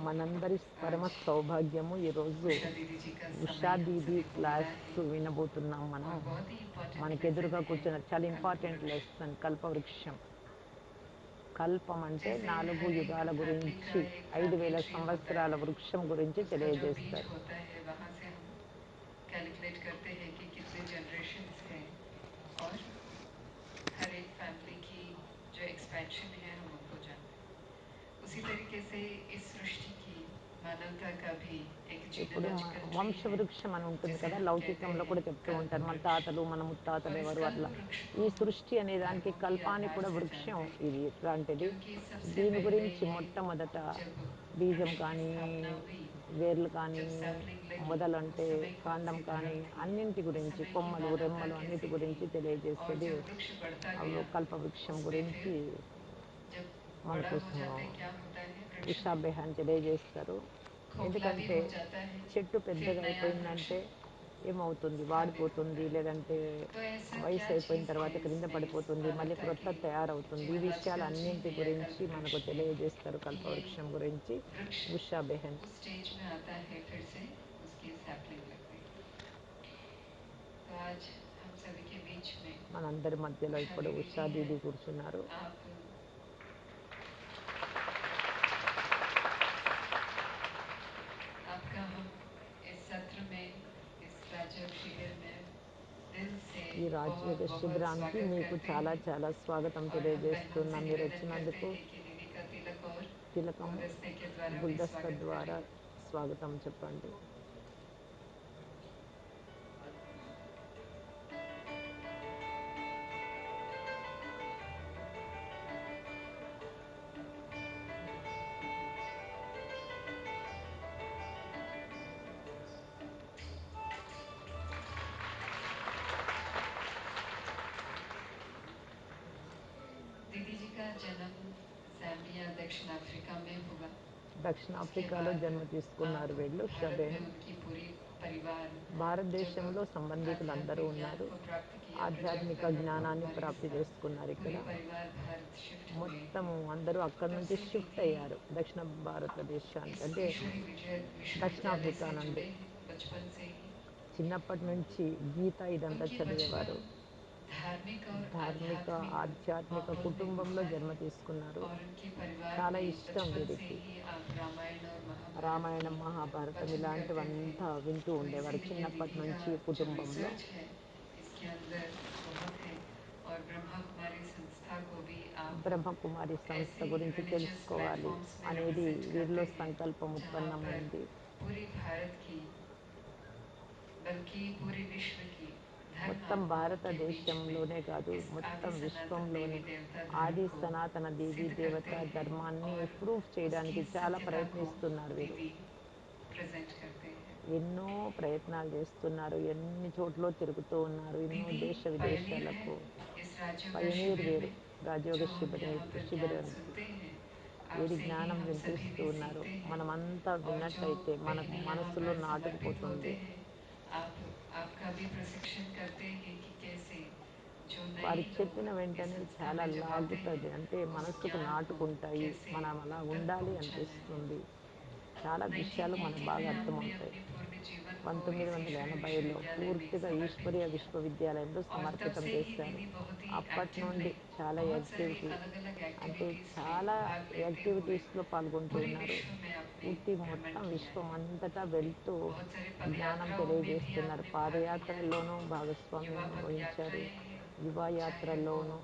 మనందరి పరమ आज సౌభాగ్యము ఈరోజు उषा दीदी जी का ఉషా समय हम దీది सभी को मिला క్లాస్ है వినబోతున్నాం మనం. और बहुत ही इम्पोर्टेंट लेसन మనకెదురుగా है కూర్చున్న చాలా ఇంపార్టెంట్ कल्पवृक्ष। లెసన్ కల్పవృక్షం. కల్పం అంటే जैसे 4 हर एक యుగాల फैमिली గురించి, का एक फैमिली 5000 ट्री होता సంవత్సరాల है, వృక్షం గురించి उसका जो बीज తెలియజేస్తారు. होता है वहाँ से हम कैलकुलेट करते हैं कि कितने जनरेशन्स हैं और हर एक फैमिली की जो एक्सपेंशन है हम उनको जानते हैं। उसी तरीके से इस सृष्टि की मानवता का भी एक ఇప్పుడు जीनोलॉजिकल ट्री है వంశవృక్షం అని ఉంటుంది जिसे కదా, हम कहते లౌకికంలో हैं కూడా చెప్తూ ఉంటారు మన कल्पवृक्ष। తాతలు మన ముత్తాతలు और इस ఎవరు అట్లా. कल्पवृक्ष ఈ को हम సృష్టి అనే దానికి धर्मों की కల్పానికి आधार కూడా से వృక్షం जानते हैं ఇది ఎట్లాంటిది. क्योंकि सबसे దీని पहले గురించి ये మొట్టమొదట जब బీజం वृक्ष की కానీ, स्थापना हुई, వేర్లు కానీ, जब सैपलिंग लगी, మొదలంటే उस समय कौन కాండం सी కానీ धर्म थी, అన్నింటి उस గురించి, समय की కొమ్మలు मानवता రెమ్మలు అన్నిటి कैसी थी। గురించి और తెలియజేసేది जब वृक्ष बढ़ता అవును गया కల్పవృక్షం उसमें గురించి फिर जब बड़ा మనకు हो जाता है क्या होता है वृक्ष में, ఉషాబేహాన్ తెలియజేస్తారు. खोखला भी ఎందుకంటే हो जाता है, చెట్టు फिर పెద్దగా नया वृक्ष అయిపోయిందంటే ఏమవుతుంది, स्थापित होता వాడిపోతుంది, है। లేదంటే तो ऐसा వయసు क्या అయిపోయిన चीज़ తర్వాత है క్రింద इसमें इस పడిపోతుంది, మళ్ళీ मानवता క్రొత్త की తయారవుతుంది. ఈ जियोलॉजिकल ट्री విషయాలన్నింటి में या గురించి మనకు कल्पवृक्ष में తెలియజేస్తారు कि ये కల్పవృక్షం గురించి वृक्ष ఉషా బెహన్. उस स्टेज में आता है फिर से उसकी सैपलिंग लगती है। तो आज हम सभी के बीच में మనందరి మధ్యలో उषा ఇప్పుడు दीदी ఉషా जी हैं। దీది కూర్చున్నారు. आप आपका हम इस सत्र में, इस राजयोग शिविर में दिल से ఈ बहुत రాజయోగ बहुत శిబిరానికి स्वागत మీకు करते చాలా हैं చాలా స్వాగతం और हम बहनों తెలియజేస్తున్నాం. से మీరు निवेदन करते వచ్చినందుకు हैं कि दीदी का तिलक और తిలకము गुलदस्ते के द्वारा भी గుల్దస్తా स्वागत करें। ద్వారా స్వాగతం చెప్పండి. दीदी जी का जन्म ज़ाम्बिया दक्षिण अफ्रीका में हुआ। उसके దక్షిణాఫ్రికాలో बाद జన్మ తీసుకున్నారు आप వీళ్ళు भारत में షబేహన్. उनकी पूरी परिवार जब భారతదేశంలో సంబంధికులందరూ आध्यात्मिक ज्ञान ఉన్నారు. को प्राप्त किया ఆధ్యాత్మిక प्रजापिता ब्रह्मा జ్ఞానాన్ని कुमारी के ప్రాప్తి साथ చేసుకున్నారు. ఇక్కడ पूरे परिवार भारत शिफ्ट हुए మొత్తము అందరూ అక్కడి तब నుంచి से షిఫ్ట్ दीदी అయ్యారు దక్షిణ భారతదేశానికి, इस అంటే ईश्वरी विश्वविद्यालय దక్షిణాఫ్రికా से నుండి. जुड़े हैं बचपन से ही। చిన్నప్పటి నుంచి గీత ఇదంతా उनकी చదివేవారు. बचपन धार्मिक और ధార్మిక आध्यात्मिक ఆధ్యాత్మిక माहौल में కుటుంబంలో गुजरा జన్మ है తీసుకున్నారు. और उनके परिवार చాలా में ఇష్టం बचपन से వీరికి ही आप रामायण और महाभारत రామాయణం की మహాభారతం पठन करते थे। ఇలాంటివంతా వింటూ तो ఉండేవారు इसीलिए చిన్నప్పటి दीदी का నుంచి जो కుటుంబంలో. रिसर्च है इसके अंदर बहुत है और ब्रह्मा कुमारी संस्था को भी आप బ్రహ్మకుమారి సంస్థ ऐसे గురించి रिलीजियस తెలుసుకోవాలి प्लेटफॉर्म्स में అనేది रिप्रेजेंट వీరిలో करते हैं సంకల్పం जहाँ पर ఉత్పన్నమైంది. पूरी भारत की बल्कि पूरे विश्व की धर्म మొత్తం आत्माओं के बीच में భారతదేశంలోనే కాదు, इस आदि మొత్తం सनातन देवी విశ్వంలోనే देवता धर्म ఆది को సనాతన దేవీ सिद्ध దేవత करते हैं ధర్మాన్ని और ప్రూఫ్ చేయడానికి उसकी చాలా सत्यता को ప్రయత్నిస్తున్నారు వీరు. दीदी प्रेजेंट करते हैं। ఎన్నో ప్రయత్నాలు చేస్తున్నారు, ఎన్ని చోట్ల తిరుగుతూ ఉన్నారు, ఎన్నో दीदी దేశ पायनियर है విదేశాలకు. इस राजयोगा పయనీర్ शिविर వేరు में। రాజయోగ जो हम శిబిరం, यहाँ पर ज्ञान శిబిరానికి सुनते हैं ఏది आपसे ही జ్ఞానం हम सभी వినిపిస్తూ भी ఉన్నారు. सीखते हैं మనమంతా और जो విన్నట్టయితే మన बहनें यहाँ మనసులో पर समर्पित होते నాటుకుపోతుంది. हैं आप आपका भी प्रशिक्षण करते हैं कि कैसे जो వారు नए लोग చెప్పిన इस వెంటనే संस्था చాలా में जब आते हैं లాగుతుంది, అంటే उस మనసుకు ज्ञान को నాటుకుంటాయి, कैसे మనం అలా उन तक ఉండాలి पहुँचाना है। అనిపిస్తుంది. చాలా విషయాలు మనకు 1980 బాగా में आपने అర్థమవుతాయి. अपने पूर्ण जीवन को इस ईश्वरीय 1980లో विश्वविद्यालय में పూర్తిగా समर्पित ఈశ్వరీయ किया విశ్వవిద్యాలయంలో और तब సమర్పితం से ही చేశారు. दीदी बहुत ही అప్పటి एक्टिव నుండి में చాలా बहुत सारी యాక్టివిటీ, अलग अलग అంటే एक्टिविटीज़ में చాలా भाग लेते हुए యాక్టివిటీస్లో పాల్గొంటూ पूरे ఉన్నారు. विश्व में आपने పూర్తి भ्रमण మొత్తం किया విశ్వం है। అంతటా వెళ్తూ बहुत सारे జ్ఞానం पदयात्राओं में भी తెలియజేస్తున్నారు. आपने भाग लिया है। పాదయాత్రల్లోనూ युवा భాగస్వామ్యం पद వహించారు. यात्राएं हैं, యువ चाहे वो యాత్రలోనూ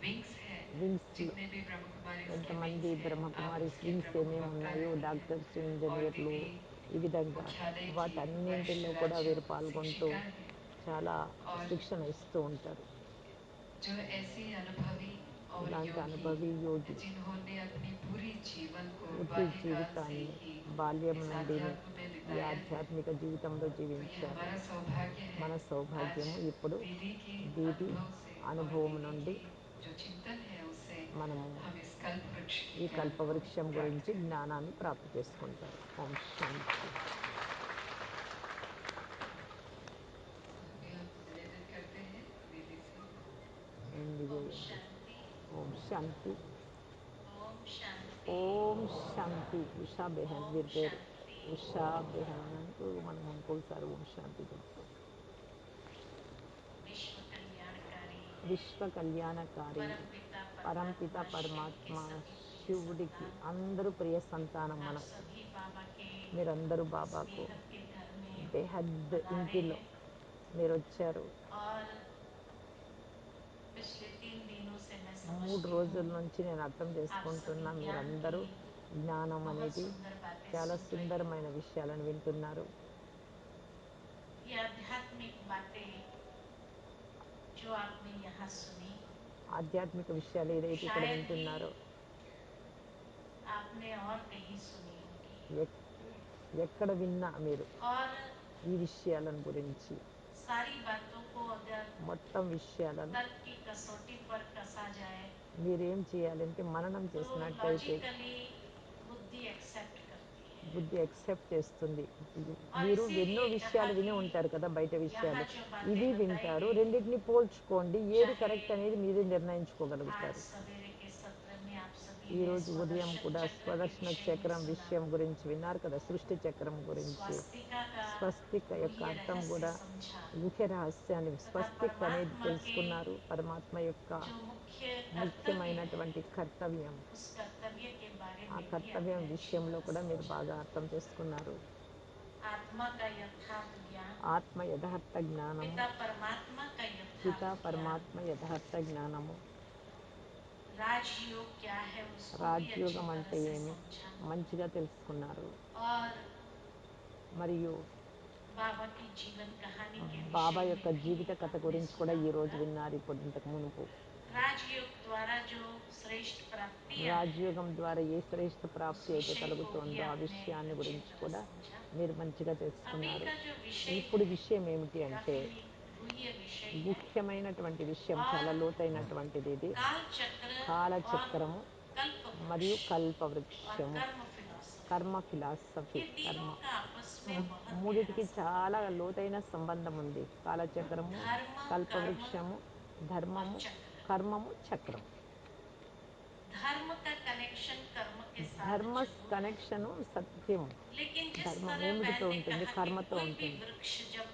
विंग्स है, వింగ్స్లో जितने भी ब्रह्म कुमारीज के ఎంతమంది विंग्स हैं आप బ్రహ్మకుమారి उसके వింగ్స్ प्रमुख ఏమేమి वक्ता ఉన్నాయో, रही हैं డాక్టర్స్, और ఇంజనీర్లు, दीदी ఈ విధంగా मुख्यालय की वरिष्ठ వాటన్నింటిలో కూడా వీరు राजयोग పాల్గొంటూ शिक्षिका हैं చాలా और శిక్షణ ఇస్తూ ఉంటారు. जो ऐसी अनुभवी और ఇలాంటి योगी అనుభవి యోగి जिन्होंने अपनी पूरी जीवन को పూర్తి बाल्यकाल से జీవితాన్ని ही బాల్యం इस నుండినే आध्यात्म में ఈ बिताया है। ఆధ్యాత్మిక జీవితంలో तो ये జీవించారు. हमारा सौभाग्य है మన आज సౌభాగ్యము ఇప్పుడు दीदी के దీది अनुभव से और అనుభవం दीदी నుండి की जो चिंतन है उससे మనము हम इस कल्प वृक्ष के ఈ ज्ञान को కల్పవృక్షం प्राप्त గురించి करें। జ్ఞానాన్ని ప్రాప్తి చేసుకుంటారు. ఓం శాంతి. तो अभी हम निवेदन करते हैं दीदी से। ఏంది ओम చేయండి. शांति। ఓం శాంతి. ओम शांति। ఓం శాంతి. ఉషా బెహన్ ఓం వీరి పేరు. శాంతి. ఉషా బెహన్ అని అంటూ మనం ఇంకొకసారి ఓం శాంతి చెప్తాం. विश्व कल्याणकारी విశ్వ కళ్యాణకారి परमपिता పరంపిత परमात्मा शिव పరమాత్మ के सभी प्रिय శివుడికి संतान, అందరూ ప్రియ సంతానం आप మనం. सभी बाबा के మీరందరూ इस బాబాకు बेहद के घर में బేహద్ पधारे ఇంటిలో हैं మీరు వచ్చారు. और पिछले 3 दिनों से मैं 3 समझती हूँ రోజుల నుంచి నేను అర్థం आप सभी చేసుకుంటున్నా ज्ञान की మీరందరూ జ్ఞానం बहुत అనేది सुंदर बातें చాలా सुन रहे हो। సుందరమైన విషయాలను వింటున్నారు. ये आध्यात्मिक बातें जो आपने यहाँ सुनी, ఆధ్యాత్మిక విషయాలు ఏదైతే ఇక్కడ शायद ही వింటున్నారో आपने और कहीं सुनी होगी। ఎక్- ఎక్కడ విన్నా మీరు और ఈ విషయాలను గురించి सारी बातों को अगर మొత్తం విషయాలను तर्क की कसौटी पर कसा जाए మీరేం చేయాలంటే మననం तो చేసినట్టయితే लॉजिकली बुद्धि एक्सेप्ट करती है। బుద్ధి యాక్సెప్ట్ చేస్తుంది. और మీరు ఎన్నో इसीलिए कहा విషయాలు విని कि ఉంటారు కదా బయట यहाँ విషయాలు. जो बातें ఇవి बताई వింటారు. गई, రెండింటిని పోల్చుకోండి. ఏది चाहे కరెక్ట్ అనేది మీరే आज నిర్ణయించుకోగలుగుతారు. सवेरे के सत्र में आप सभी ने ఈరోజు ఉదయం स्वदर्शन కూడా चक्र के స్వదర్శన विषय में చక్రం सुना। విషయం గురించి విన్నారు కదా, సృష్టి చక్రం గురించి. स्वास्तिका का స్వస్తిక యొక్క गुह्य అర్థం रहस्य కూడా समझा గుహ్య రహస్యాన్ని तथा స్వస్తిక్ అనేది परमात्मा के తెలుసుకున్నారు. పరమాత్మ యొక్క जो मुख्य कर्तव्य है ముఖ్యమైనటువంటి కర్తవ్యం, उस कर्तव्य के बारे ఆ में भी కర్తవ్యం आपने अच्छी విషయంలో तरह కూడా మీరు समझा। బాగా అర్థం చేసుకున్నారు. आत्मा का यथार्थ ज्ञान, ఆత్మ యథార్థ జ్ఞానము, पिता परमात्मा का పిత यथार्थ ज्ञान, పరమాత్మ యథార్థ జ్ఞానము, राजयोग क्या है उसको भी अच्छी రాజ్యోగం तरह అంటే से ఏమి समझा। మంచిగా తెలుసుకున్నారు. और మరియు बाबा की जीवन कहानी के బాబా विषय యొక్క में भी జీవిత కథ आपने గురించి కూడా सुना ఈ రోజు होगा। విన్నారు. ఇప్పుడు ఇంతకు మునుపు राजयोग द्वारा जो श्रेष्ठ प्राप्तियां हैं రాజయోగం ద్వారా ఏ శ్రేష్ఠ उस ప్రాప్తి అయితే विषय को भी కలుగుతోందో ఆ आपने విషయాన్ని अच्छी గురించి तरह కూడా समझा। మీరు మంచిగా अभी తెలుసుకున్నారు. का जो विषय ఇప్పుడు है విషయం ఏమిటి అంటే काफी गूह्य विषय है ముఖ్యమైనటువంటి విషయం, और చాలా లోతైనటువంటిది ఇది. काल चक्र और కాలచక్రము कल्प మరియు वृक्ष और కల్పవృక్షము, कर्म फिलॉसफी, కర్మ ఫిలాసఫీ. ये కర్మ तीनों का आपस में बहुत गहरा మూడిటికి చాలా संबंध है। లోతైన సంబంధం ఉంది. కాలచక్రము, धर्म, कर्म కల్పవృక్షము, और ధర్మము, चक्र। కర్మము, చక్రం. धर्म का कनेक्शन कर्म के साथ ధర్మ जरूर है, కనెక్షను సత్యము. लेकिन जिस ధర్మం तरह ఏమిటితో वैन ने ఉంటుంది? कहा कि కర్మతో कोई भी ఉంటుంది. वृक्ष जब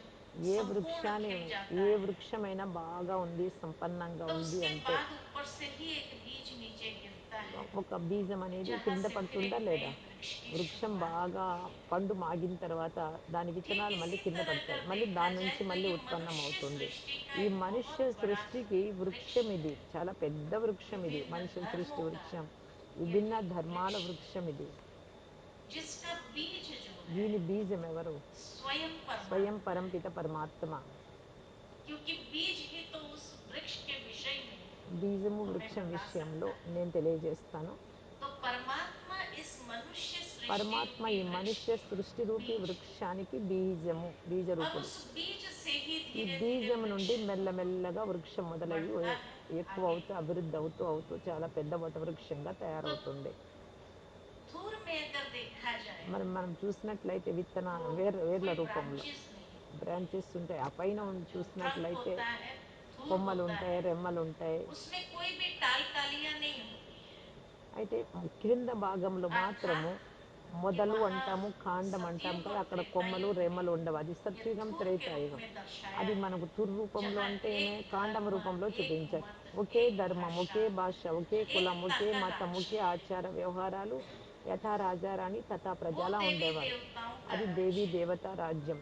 ఏ संपूर्ण వృక్షాన్ని, खिल जाता ఏ है వృక్షమైనా బాగా ఉంది, సంపన్నంగా तो ఉంది उसके అంటే बाद ऊपर से ही एक बीज नीचे गिरता है, ఒక బీజం అనేది जहां కింద से फिर పడుతుందా एक లేదా? नए वृक्ष की వృక్షం शुरुआत బాగా होती है। పండు మాగిన తర్వాత దాని ठीक విత్తనాలు మళ్ళీ इसी కింద तरह పడతాయి. अगर మళ్ళీ देखा దాని जाए నుంచి तो మళ్ళీ ये ఉత్పన్నం मनुष्य అవుతుంది. सृष्टि का ఈ एक మనుష్య बहुत बड़ा సృష్టికి वृक्ष వృక్షం है। ఇది, చాలా పెద్ద వృక్షం ఇది. विभिन्न మనుషుల సృష్టి धर्मों का వృక్షం, यह విభిన్న एक ధర్మాల वृक्ष है వృక్షం ఇది. जिसका बीज जो है దీని బీజం ఎవరు? स्वयं స్వయం परमात्मा है, పరంపిత పరమాత్మ. क्योंकि बीज ही तो उस वृक्ष के विषय में బీజము हमें వృక్షం बता విషయంలో सकता है। నేను తెలియజేస్తాను. तो परमात्मा इस मनुष्य सृष्टि పరమాత్మ रूपी ఈ वृक्ष మనుష్య के సృష్టి రూపి बीज है వృక్షానికి బీజము, और బీజరూపుడు. उस बीज से ही ఈ धीरे धीरे బీజం वृक्ष నుండి మెల్లమెల్లగా వృక్షం మొదలయ్యి बढ़ता है ఎక్కువ आगे। అవుతూ అభివృద్ధి అవుతూ అవుతూ చాలా పెద్ద వటవృక్షంగా तो తయారవుతుంది. धूर में अगर देखा जाए మరి మనం చూసినట్లయితే तो వేర్ల कोई రూపంలో ब्रांचेस नहीं होती, బ్రాంచెస్ ఉంటాయి. ఆ పైన जो ट्रंक చూసినట్లయితే होता है धूर కొమ్మలు होता ఉంటాయి, है, రెమ్మలు ఉంటాయి. उसमें कोई भी टाल टालियां नहीं होती है। అయితే క్రింద భాగంలో మాత్రము अर्थात कि మొదలు वहाँ అంటాము, కాండం అంటాం सतयुग కదా, और అక్కడ त्रेता కొమ్మలు युग में రెమ్మలు ఉండవు. అది ये సత్యుగం, धूर के रूप త్రేతాయుగం. में दर्शाया అది है, మనకు తుర్ రూపంలో जहाँ అంటే ఏమే, एक కాండం धर्म, రూపంలో एक చూపించారు. मत, ఒకే एक ధర్మం, भाषा, ఒకే భాష, ఒకే కులం, ఒకే एकता का మతం, राज्य ఒకే है। ఆచార వ్యవహారాలు, యథా రాజారాణి తథా वो ప్రజలా देवी ఉండేవారు. देवताओं का అది దేవీ राज्य है, దేవతా రాజ్యం.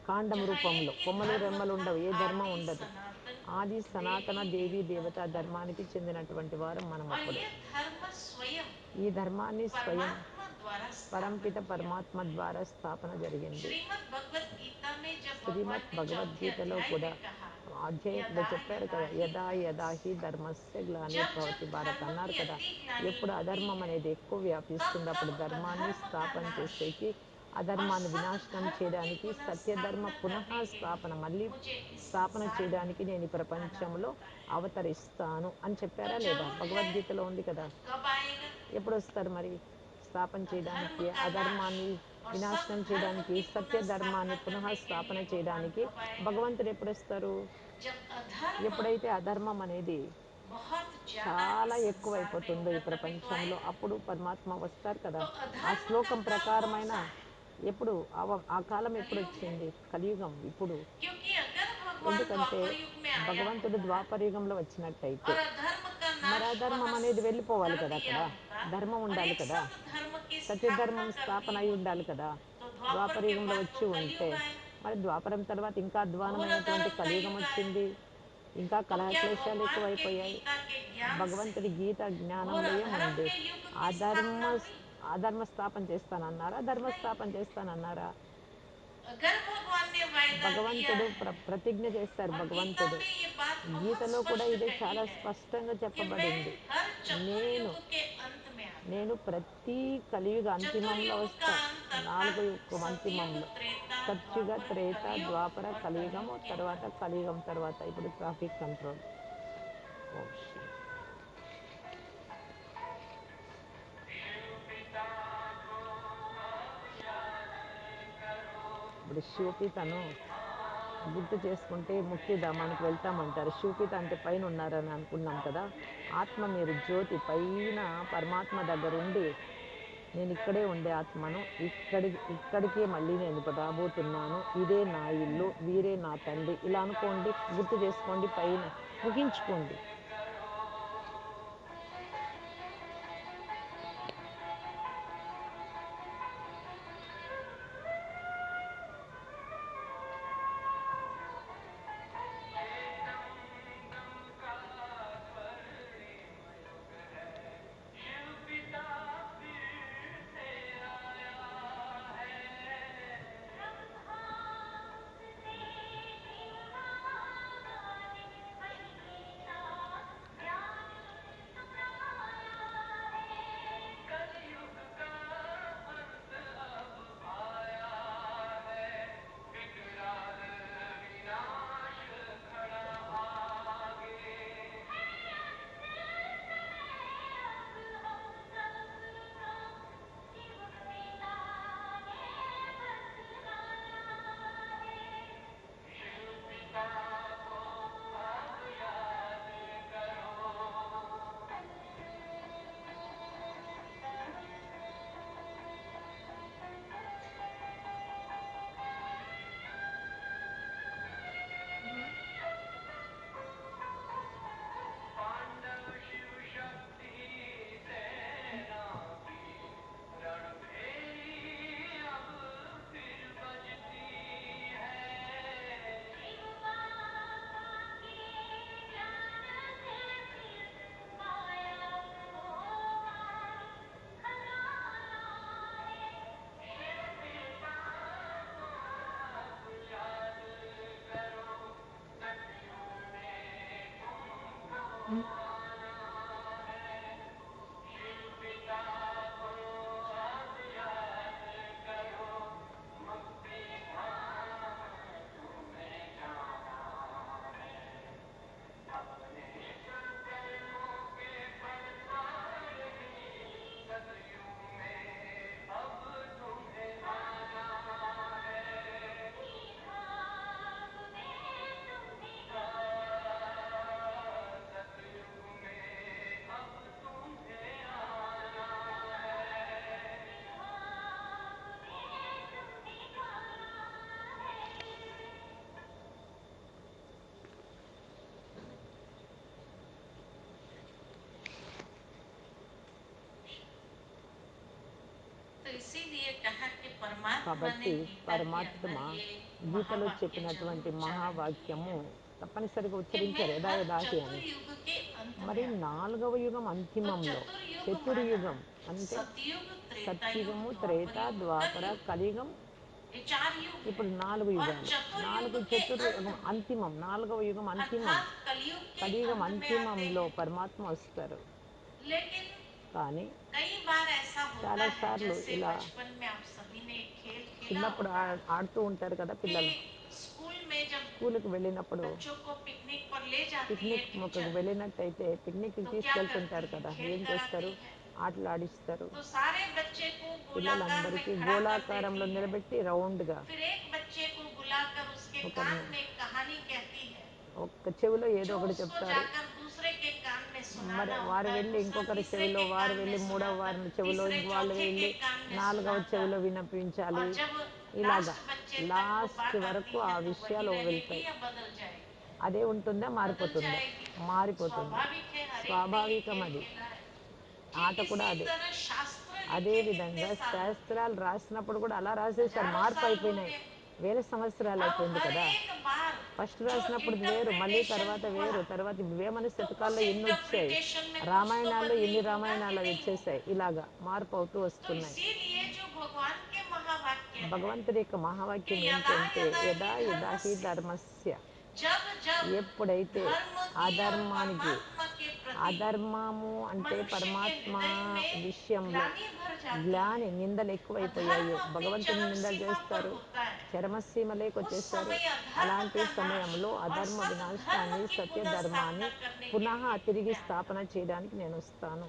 కాండం जहाँ రూపంలో एक ही కొమ్మలు धर्म రెమ్మలు था, ఉండవు, ఏ ధర్మం आदि ఉండదు. सनातन ఆది సనాతన देवी దేవీ देवता దేవతా धर्म। ధర్మానికి చెందినటువంటి వారం మనం और అప్పుడు. ये धर्म स्वयं ఈ ధర్మాన్ని స్వయం परमात्मा द्वारा स्थापन పరంపిత किया పరమాత్మ हुआ है। ద్వారా స్థాపన జరిగింది. श्रीमद् भगवत गीता में जब भगवान శ్రీమద్ ने चौथे భగవద్గీతలో अध्याय కూడా में कहा అధ్యాయంలో यदा చెప్పారు यदा కదా, ही యదా యదా హి धर्मस्य, ధర్మస్య जब గ్లానిర్భవతి जब భారత్ धर्म అన్నారు की కదా. अति ग्लानि ఎప్పుడు होती అధర్మం है అనేది ఎక్కువ तब వ్యాపిస్తుంది तब అప్పుడు ధర్మాన్ని अधर्म का స్థాపన नाश చేసేకి, और అధర్మాన్ని सत వినాశనం धर्म की చేయడానికి, पुनः సత్యధర్మ स्थापना పునః करने के స్థాపన लिए మళ్ళీ मुझे इस స్థాపన संसार में చేయడానికి నేను ఈ आना ప్రపంచంలో पड़ता है। అవతరిస్తాను అని तो చెప్పారా లేదా? जरूर है భగవద్గీతలో ఉంది కదా. कब आएगा? ఎప్పుడు వస్తారు మరి స్థాపన अधर्म చేయడానికి, का नाश అధర్మాన్ని और सत వినాశనం धर्म చేయడానికి, की సత్య पुनः ధర్మాన్ని स्थापना పునః करने के స్థాపన लिए भगवान చేయడానికి कब आएगा? భగవంతుడు ఎప్పుడు వస్తారు? जब अधर्म ఎప్పుడైతే అధర్మం అనేది बहुत ज़्यादा इस చాలా संसार में ఎక్కువైపోతుందో ఈ होगा तभी तो ప్రపంచంలో आएगा। అప్పుడు పరమాత్మ వస్తారు కదా! तो ఆ अधर्म का శ్లోకం काल ప్రకారమైన कौन-सा है? ఎప్పుడు ఆ కాలం कलयुग है। ఎప్పుడొచ్చింది? కలియుగం ఇప్పుడు. क्योंकि अगर भगवान ఎందుకంటే द्वापर युग में आया భగవంతుడు होता ద్వాపర యుగంలో వచ్చినట్టయితే और अधर्म का మరి नाश అధర్మం वहां అనేది వెళ్ళిపోవాలి कर కదా दिया అక్కడ. होता ధర్మం और ఉండాలి एक కదా! सत धर्म की स्थापना సత్యధర్మం कर दी స్థాపన అయి होती ఉండాలి కదా! तो द्वापर ద్వాపర के యుగంలో बाद तो వచ్చి ఉంటే, कलयुग आया। మరి ద్వాపరం తర్వాత ఇంకా घोर అధ్వాన్నమైనటువంటి अधर्म का కలియుగం युग आया। వచ్చింది. ఇంకా तो కలహ क्या క్లేశాలు भगवान के ఎక్కువైపోయాయి. गीता के ज्ञान से భగవంతుడి గీత घोर జ్ఞానంలో अधर्म ఏముంది? के युग की అధర్మ स्थापना हुई? అధర్మ స్థాపన చేస్తానన్నారా? ధర్మ नहीं। స్థాపన చేస్తానన్నారా? अगर भगवान ने वायदा दिया భగవంతుడు है ప్రతిజ్ఞ చేస్తారు और गीता భగవంతుడు. में ये बात बहुत గీతలో కూడా स्पष्ट ఇదే कही చాలా है స్పష్టంగా कि मैं చెప్పబడింది. हर నేను चतुर्युग के अंत में आता నేను हूँ। ప్రతి కలియుగ అంతిమంలో चतुर्युग का వస్తా. अंत 4 अर्थात యుగం सतयुग, అంతిమంలో. त्रेता, సత్యుగ, द्वापर, త్రేత, कलयुग ద్వాపర, और కలియుగము कलयुग के తర్వాత अंत। కలియుగం తర్వాత ఇప్పుడు ట్రాఫిక్ కంట్రోల్. ఓం శ్రీ. ఇప్పుడు శివపితను గుర్తు చేసుకుంటే ముక్తిధామానికి వెళ్తామంటారు. శివపిత అంటే పైన ఉన్నారని అనుకున్నాం కదా! ఆత్మ మీరు జ్యోతి పైన పరమాత్మ దగ్గరుండి నేను ఇక్కడే ఉండే ఆత్మను. ఇక్కడికే మళ్ళీ నేను ఇప్పుడు రాబోతున్నాను. ఇదే నా ఇల్లు. వీరే నా తండ్రి. ఇలా అనుకోండి. గుర్తు చేసుకోండి పైన. ముగించుకోండి. तो इसीलिए कहा कि परमात्मा ने కాబట్టి गीता के పరమాత్మ अंदर ये గీతలో महावाक्य जरूर చెప్పినటువంటి उच्चारण किए మహావాక్యము हैं తప్పనిసరిగా कि मैं ఉచ్చరించారు हर యథాయథాహి అని. चतुर्युग के अंत में మరి आता हूँ। 4వ యుగం तो అంతిమంలో चतुर्युग माना చతుర్యుగం అంటే सतयुग, त्रेता युग, సత్యుగము, త్రేత, द्वापर युग, ద్వాపర, कलयुग, కలియుగం. ये 4 युग है। ఇప్పుడు 4 और యుగాలు. चतुर्युग 4 के अंत చతుర్యుగం में అంతిమం. 4వ యుగం అంతిమం. अर्थात कलयुग के కలియుగం अंत में आते అంతిమంలో हैं। పరమాత్మ వస్తారు. लेकिन కానీ कई बार ऐसा होता చాలా है సార్లు जैसे ఇలా बचपन में आप सभी ने एक खेल खेला చిన్నప్పుడు होगा ఆడుతూ ఉంటారు కదా कि పిల్లలు. स्कूल में जब స్కూలుకి వెళ్ళినప్పుడు बच्चों को पिकनिक पर ले जाती है పిక్నిక్ మొక్కకు टीचर వెళ్ళినట్టయితే పిక్నిక్‌కి तो क्या करती తీసుకెళ్తుంటారు है, కదా! खेल ఏం చేస్తారు? कराती है। ఆటలు ఆడిస్తారు. तो सारे बच्चे को गोलाकार में పిల్లలందరికీ खड़ा कर గోళాకారంలో देती है। నిలబెట్టి రౌండ్‌గా फिर एक बच्चे को बुलाकर उसके कान ఒకరిని में कहानी कहती है ఒక్క చెవిలో ఏదో जो ఒకటి उसको చెప్తారు. जाकर दूसरे के कान में మరి सुनाना వారు होता है, వెళ్ళి दूसरा ఇంకొకరి तीसरे చెవిలో, के వారు कान में వెళ్ళి మూడవ सुनाता, వారి చెవిలో, तीसरे ఇంక వాళ్ళు चौथे వెళ్ళి के कान में నాలుగవ सुनाता। చెవిలో और వినిపించాలి. जब ఇలాగా लास्ट बच्चे तक वो లాస్ట్ बात వరకు आती है ఆ तो वही విషయాలు रहेगी వెళ్తాయి. या बदल जाएगी? అదే ఉంటుందా, बदल మారిపోతుందా? जाएगी। మారిపోతుంది. स्वाभाविक है, हर एक ने ये స్వాభావికం खेल అది. खेला है। ठीक ఆట కూడా इसी అదే. तरह शास्त्र అదే लिखे कितने విధంగా सालों के, శాస్త్రాలు రాసినప్పుడు కూడా అలా రాసేశారు. हजारों మార్పు साल हो అయిపోయినాయి. गए। వేల సంవత్సరాలు अब అయిపోయింది हर కదా! एक बार ఫస్ట్ जो రాసినప్పుడు వేరు, మళ్ళీ इंटरप्रिटेशन తర్వాత हुआ, వేరు, తర్వాత వేమన तो శతకాల్లో उस ఎన్ని వచ్చాయి, इंटरप्रिटेशन में कुछ तो రామాయణాల్లో ఎన్ని बदलिंग होगा कि రామాయణాలు नहीं होगा? వచ్చేసాయి. ఇలాగా మార్పు అవుతూ तो వస్తున్నాయి. इसीलिए जो भगवान के महावाक्य है భగవంతుడి యొక్క कि మహావాక్యం यदा ఏంటంటే, यदा యదా हि యదా హి धर्मस्य, ధర్మస్య, जब जब ఎప్పుడైతే धर्म की और అధర్మానికి, परमात्मा के प्रति అధర్మము అంటే मनुष्य के పరమాత్మ हृदय में విషయంలో ग्लानि भर जाती है, గ్లాని, నిందలు अधर्म ఎక్కువైపోయాయో, अपनी భగవంతుని चरम నిందలు सीमा पर చేస్తారు, होता है, చరమసీమలోకి उस వచ్చేస్తారు. समय अधर्म అలాంటి का नाश సమయంలో और అధర్మ सतधर्म వినాశాన్ని, की पुनः సత్యధర్మాన్ని स्थापना करने के పునః लिए తిరిగి मैं आता స్థాపన हूँ। చేయడానికి నేను వస్తాను.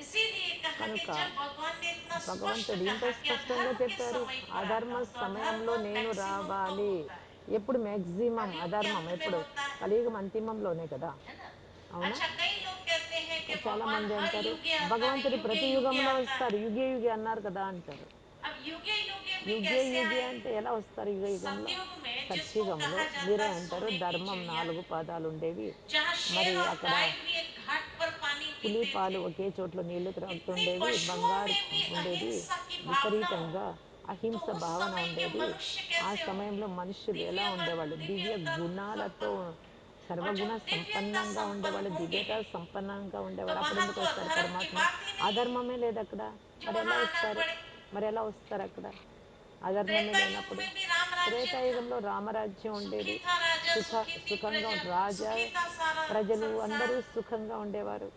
इसीलिए कहा कि కనుక जब भगवान ने इतना स्पष्ट భగవంతుడు ఇంత कहा कि స్పష్టంగా अधर्म के చెప్పారు, समय पर आता అధర్మ हूँ, तो अधर्म సమయంలో నేను मैक्सिमम कब రావాలి. होता है? ఎప్పుడు మ్యాక్సిమం कलयुग के అధర్మం अंत में ఎప్పుడు? होता है కలియుగం అంతిమంలోనే కదా. है ना? అవునా? अच्छा, कई लोग कहते हैं ఇంకా कि చాలా भगवान మంది हर అంటారు, युगे आता है, భగవంతుడు युगे ప్రతి युगे యుగంలో आता है। వస్తారు, యుగే యుగే అన్నారు కదా అంటారు. अब युगे युगे में యుగే कैसे యుగే आएंगे? అంటే ఎలా వస్తారు యుగ యుగంలో? सतयुग में जिसको సత్యుగంలో कहा जाता మీరే है అంటారు सोने की ధర్మం चिड़िया, 4 పాదాలు ఉండేవి. जहाँ మరి शेर और అక్కడ गाय भी एक घाट पर पानी పులి पीते పాలు थे, ఒకే చోట్ల నీళ్లు इतनी త్రాగుతుండేవి, पशुओं బంగారు में भी ఉండేది, अहिंसा की भावना हो, విపరీతంగా तो అహింస उस భావన समय के ఉండేది. मनुष्य ఆ कैसे होंगे? సమయంలో మనుషులు ఎలా दिव्य ఉండేవాళ్ళు? दिव्य దివ్య तत्व, గుణాలతో और సర్వగుణ जब दिव्यता సంపన్నంగా संपन्न ఉండేవాళ్ళు, होंगे దివ్యత సంపన్నంగా तो ఉండేవారు. అప్పుడు वहां ఎందుకు तो వస్తారు अधर्म की పరమాత్మ? बात ही नहीं थी అధర్మమే లేదు అక్కడ. जो మరి ఎలా वहां आना వస్తారు? पड़े। మరి ఎలా వస్తారు అక్కడ? అధర్మమే त्रेता युग లేనప్పుడు. में भी राम राज्य था, త్రేతాయుగంలో రామరాజ్యం सुखी ఉండేది. था राजा, సుఖ सुखी थी సుఖంగా प्रजा, రాజా, सुखी था सारा ప్రజలు संसार। అందరూ సుఖంగా ఉండేవారు.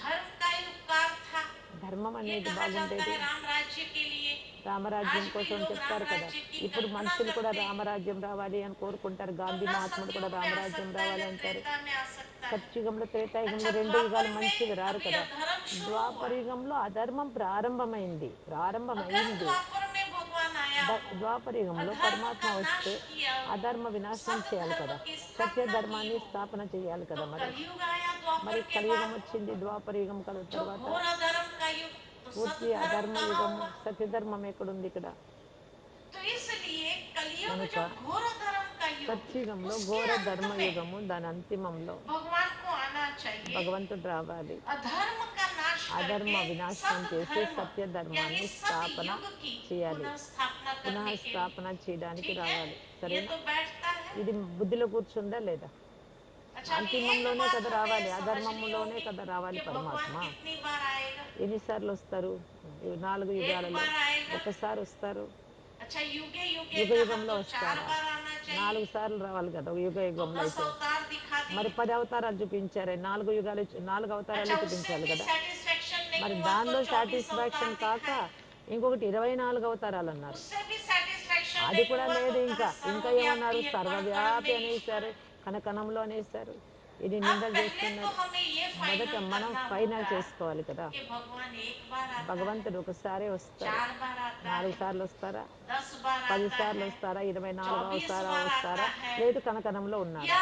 धर्म का ही उपकार था, ధర్మం ये అనేది कहा जाता బాగుండేది. है राम राज्य के लिए। రామరాజ్యం आज भी కోసం लोग राम చెప్తారు కదా. राज्य की ఇప్పుడు कल्पना మనుషులు కూడా करते हैं, రామరాజ్యం రావాలి అని కోరుకుంటారు. तो గాంధీ न మహాత్ముడు కూడా सतयुग में आ రామరాజ్యం सकता है రావాలి न అంటారు. त्रेता में आ सकता है। సత్యుగంలో, త్రేతాయుగంలో, अच्छा, రెండు द्वापर యుగాలు में మంచివి రారు अभी కదా. अधर्म शुरू हुआ। ద్వాపర యుగంలో అధర్మం ప్రారంభమైంది, अगर ప్రారంభమైంది. द्वापर में भगवान आया हो, ద్వాపర యుగంలో अधर्म పరమాత్మ का नाश వస్తే किया हो, అధర్మ వినాశనం सत చేయాలి धर्म కదా, की स्थापना की సత్యధర్మాన్ని हो, స్థాపన చేయాలి तो కదా. మరి कलयुग आया द्वापर మరి के కలియుగం बाद, వచ్చింది, ద్వాపర యుగం కల जो తర్వాత घोर अधर्म का युग, तो सत పూర్తి धर्म అధర్మ कहाँ యుగము. हुआ? సత్యధర్మం ఎక్కడుంది ఇక్కడ? तो इसलिए कलयुग కనుక जो घोर धर्म का युग, సత్యుగంలో उसके ఘోర अंत में ధర్మయుగము, దాని అంతిమంలో भगवान को आना चाहिए, భగవంతుడు రావాలి. अधर्म का नाश అధర్మ करके వినాశనం सत చేసి धर्म यानी సత్యధర్మాన్ని స్థాపన सतयुग की చేయాలి, पुनः स्थापना పునః करने के लिए। స్థాపన చేయడానికి ठीक है, రావాలి. ये సరేనా? तो बैठता है। ఇది బుద్ధిలో కూర్చుందా లేదా? अच्छा, अभी एक అంతిమంలోనే बात కదా हमें రావాలి, समझनी అధర్మంలోనే होगी కదా రావాలి कि भगवान పరమాత్మ. कितनी बार आएगा? ఎన్నిసార్లు వస్తారు? ఈ 4 एक యుగాలలో बार आएगा। ఒకసారి వస్తారు. अच्छा, युगे युगे యుగ कहा యుగంలో तो 4 వస్తారా? बार आना चाहिए, 4 సార్లు రావాలి కదా యుగ तो యుగంలో 10 అయితే. अवतार दिखा మరి दिए। 10 అవతారాలు చూపించారే, 4 యుగాలు, 4 అవతారాలు अच्छा, उससे చూపించాలి भी కదా. सेटिस्फेक्शन नहीं మరి हुआ तो దానిలో 24 సాటిస్ఫాక్షన్ अवतार కాక दिखाए। ఇంకొకటి 24 అవతారాలు అన్నారు. उससे भी सेटिस्फेक्शन అది नहीं కూడా हुआ तो లేదు. कहा ఇంకా ఇంకా सर्वव्यापी ఏమన్నారు? है, कण कण సర్వవ్యాపి में ईश्वर అనేసారు, है। కణకణంలో అనేసారు. ఇది अब నిందలు पहले तो చేస్తున్నారు. हमें ये మొదట फाइनल మనం करना ఫైనల్ होगा చేసుకోవాలి కదా. कि भगवान एक बार आता है, భగవంతుడు ఒకసారే వస్తారు. 4 बार आता 4 है, సార్లు వస్తారా? 10 बार 10 आता సార్లు है, వస్తారా? 24 24 అవతారా बार आता వస్తారా? है, లేదు కణకణంలో ఉన్నారా? या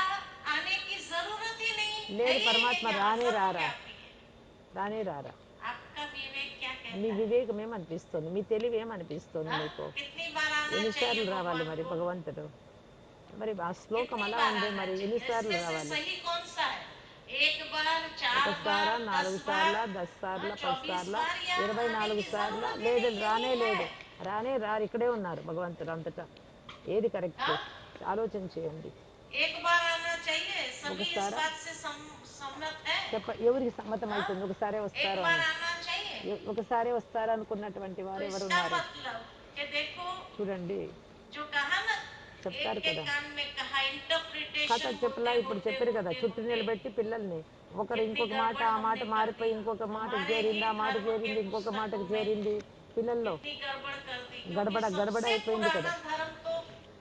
आने की जरूरत ही नहीं है, లేదు ही పరమాత్మ नहीं आता, రానే రారా? सर्वव्यापी है। రానే రారా? आपका विवेक क्या మీ कहता है? వివేకం ఏమనిపిస్తుంది? మీ తెలివి ఏమనిపిస్తుంది हाँ? మీకు? कितनी बार आना चाहिए ఎన్నిసార్లు రావాలి भगवान మరి को? భగవంతుడు? మరి ఆ శ్లోకం कितनी అలా बार ఉంది, आना మరి चाहिए? ఎన్నిసార్లు इसमें से రావాలి? सही कौन सा है? 1 बार, 4 ఒకసారా? बार, 10 4 बार, సార్లా? 10 हाँ, సార్లా? 10 24 సార్లా? बार, या आने 24 की సార్లా? जरूरत ही లేదు, नहीं, రానే यही है। లేదు. రానే రారు, ఇక్కడే ఉన్నారు భగవంతుడు అంతటా. ఏది కరెక్ట్? हाँ? ఆలోచన చేయండి. 1 बार आना चाहिए, सभी इस ఒకసారా? बात से सहमत है। ఎవరికి సమ్మతం हाँ? అవుతుంది ఒకసారే 1 వస్తారు बार అని? आना चाहिए। ఒకసారే వస్తారు అనుకున్నటువంటి तो వారు इसका ఎవరున్నారు? मतलब कि देखो, చూడండి, जो कहा ना, एक చెప్తారు के కదా. कान में कहा, కథ इंटरप्रिटेशन చెప్పలా होते ఇప్పుడు होते చెప్పారు కదా, होते చుట్టూ होते నిలబెట్టి పిల్లల్ని ఒకరు कितनी ఇంకొక మాట, गड़बड़ ఆ మాట हमने कर दी। మారిపోయి ఇంకొక మాటకు हमारे చేరింది, ही ఆ మాట धर्म के చేరింది, ఇంకొక पुस्तकों మాటకు में చేరింది పిల్లల్లో. कितनी गड़बड़ कर दी, क्योंकि గడబడ గడబడ सबसे అయిపోయింది కదా. पुराना धर्म तो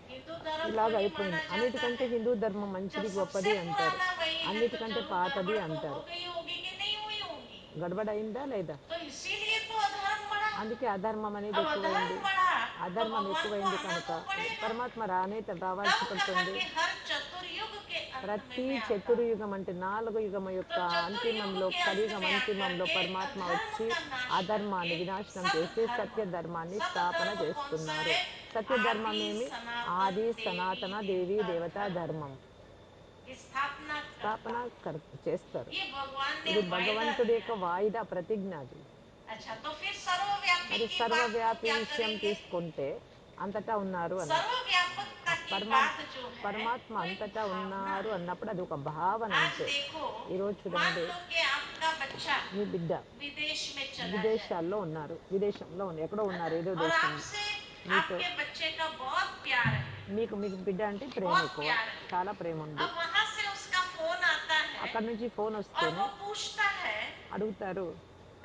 हिंदू धर्म को ఇలాగ ही అయిపోయింది. माना जाता అన్నిటికంటే है। హిందూ ధర్మం जब మంచిది, सबसे గొప్పది అంటారు. पुराना वही है तो అన్నిటికంటే जरूर పాతది गड़बड़ तो हो అంటారు. गई होगी कि नहीं हुई होगी। గడబడ అయిందా లేదా? तो इसीलिए तो अधर्म बढ़ा। అందుకే అధర్మం అనేది अब ఎక్కువైంది. अधर्म बढ़ा तो అధర్మం भगवान को ఎక్కువైంది आना కనుక तो पड़ेगा। పరమాత్మ तब రావాల్సి कहा పడుతుంది. कि हर चतुर्युग के अंत में ప్రతి मैं आता हूँ। చతుర్యుగం అంటే 4 యుగం యొక్క तो అంతిమంలో चतुर्युग के अंत కలియుగం में आकर అంతిమంలో के పరమాత్మ अधर्म వచ్చి का नाश అధర్మాన్ని करके వినాశనం చేసి सतधर्म, సత్య ధర్మాన్ని స్థాపన सतधर्म कौन सा చేస్తున్నారు. है? సత్యధర్మం आदि ఏమి? सनातन ఆది देवी సనాతన దేవి देवता దేవతా धर्म ధర్మం की स्थापना స్థాపన करता। చేస్తారు. ये भगवान ने ఇది वायदा భగవంతుడి दिया యొక్క है। వాయిదా ప్రతిజ్ఞ అది. अच्छा, तो फिर सर्वव्यापी మరి की बात को సర్వవ్యాపి क्या విషయం करेंगे? తీసుకుంటే అంతటా ఉన్నారు అన్నట్టు. सर्वव्यापकता की పరమ बात जो है పరమాత్మ वो एक అంతటా भावना ఉన్నారు है। అన్నప్పుడు అది ఒక భావన आज అంతే. देखो, ఈరోజు मान చూడండి, लो कि आपका बच्चा మీ బిడ్డ विदेश में चला जाए విదేశాల్లో ఉన్నారు, విదేశంలో ఉన్నారు, ఎక్కడో है ఉన్నారు, ना, ఏదో और దేశంలో. आपसे మీతో आपके बच्चे का बहुत प्यार है, మీకు మీకు బిడ్డ అంటే ప్రేమ बहुत ఎక్కువ, प्यार है। చాలా ప్రేమ ఉంది. अब वहां से उसका फोन आता है అక్కడ నుంచి ఫోన్ और వస్తేనే वो पूछता है అడుగుతారు,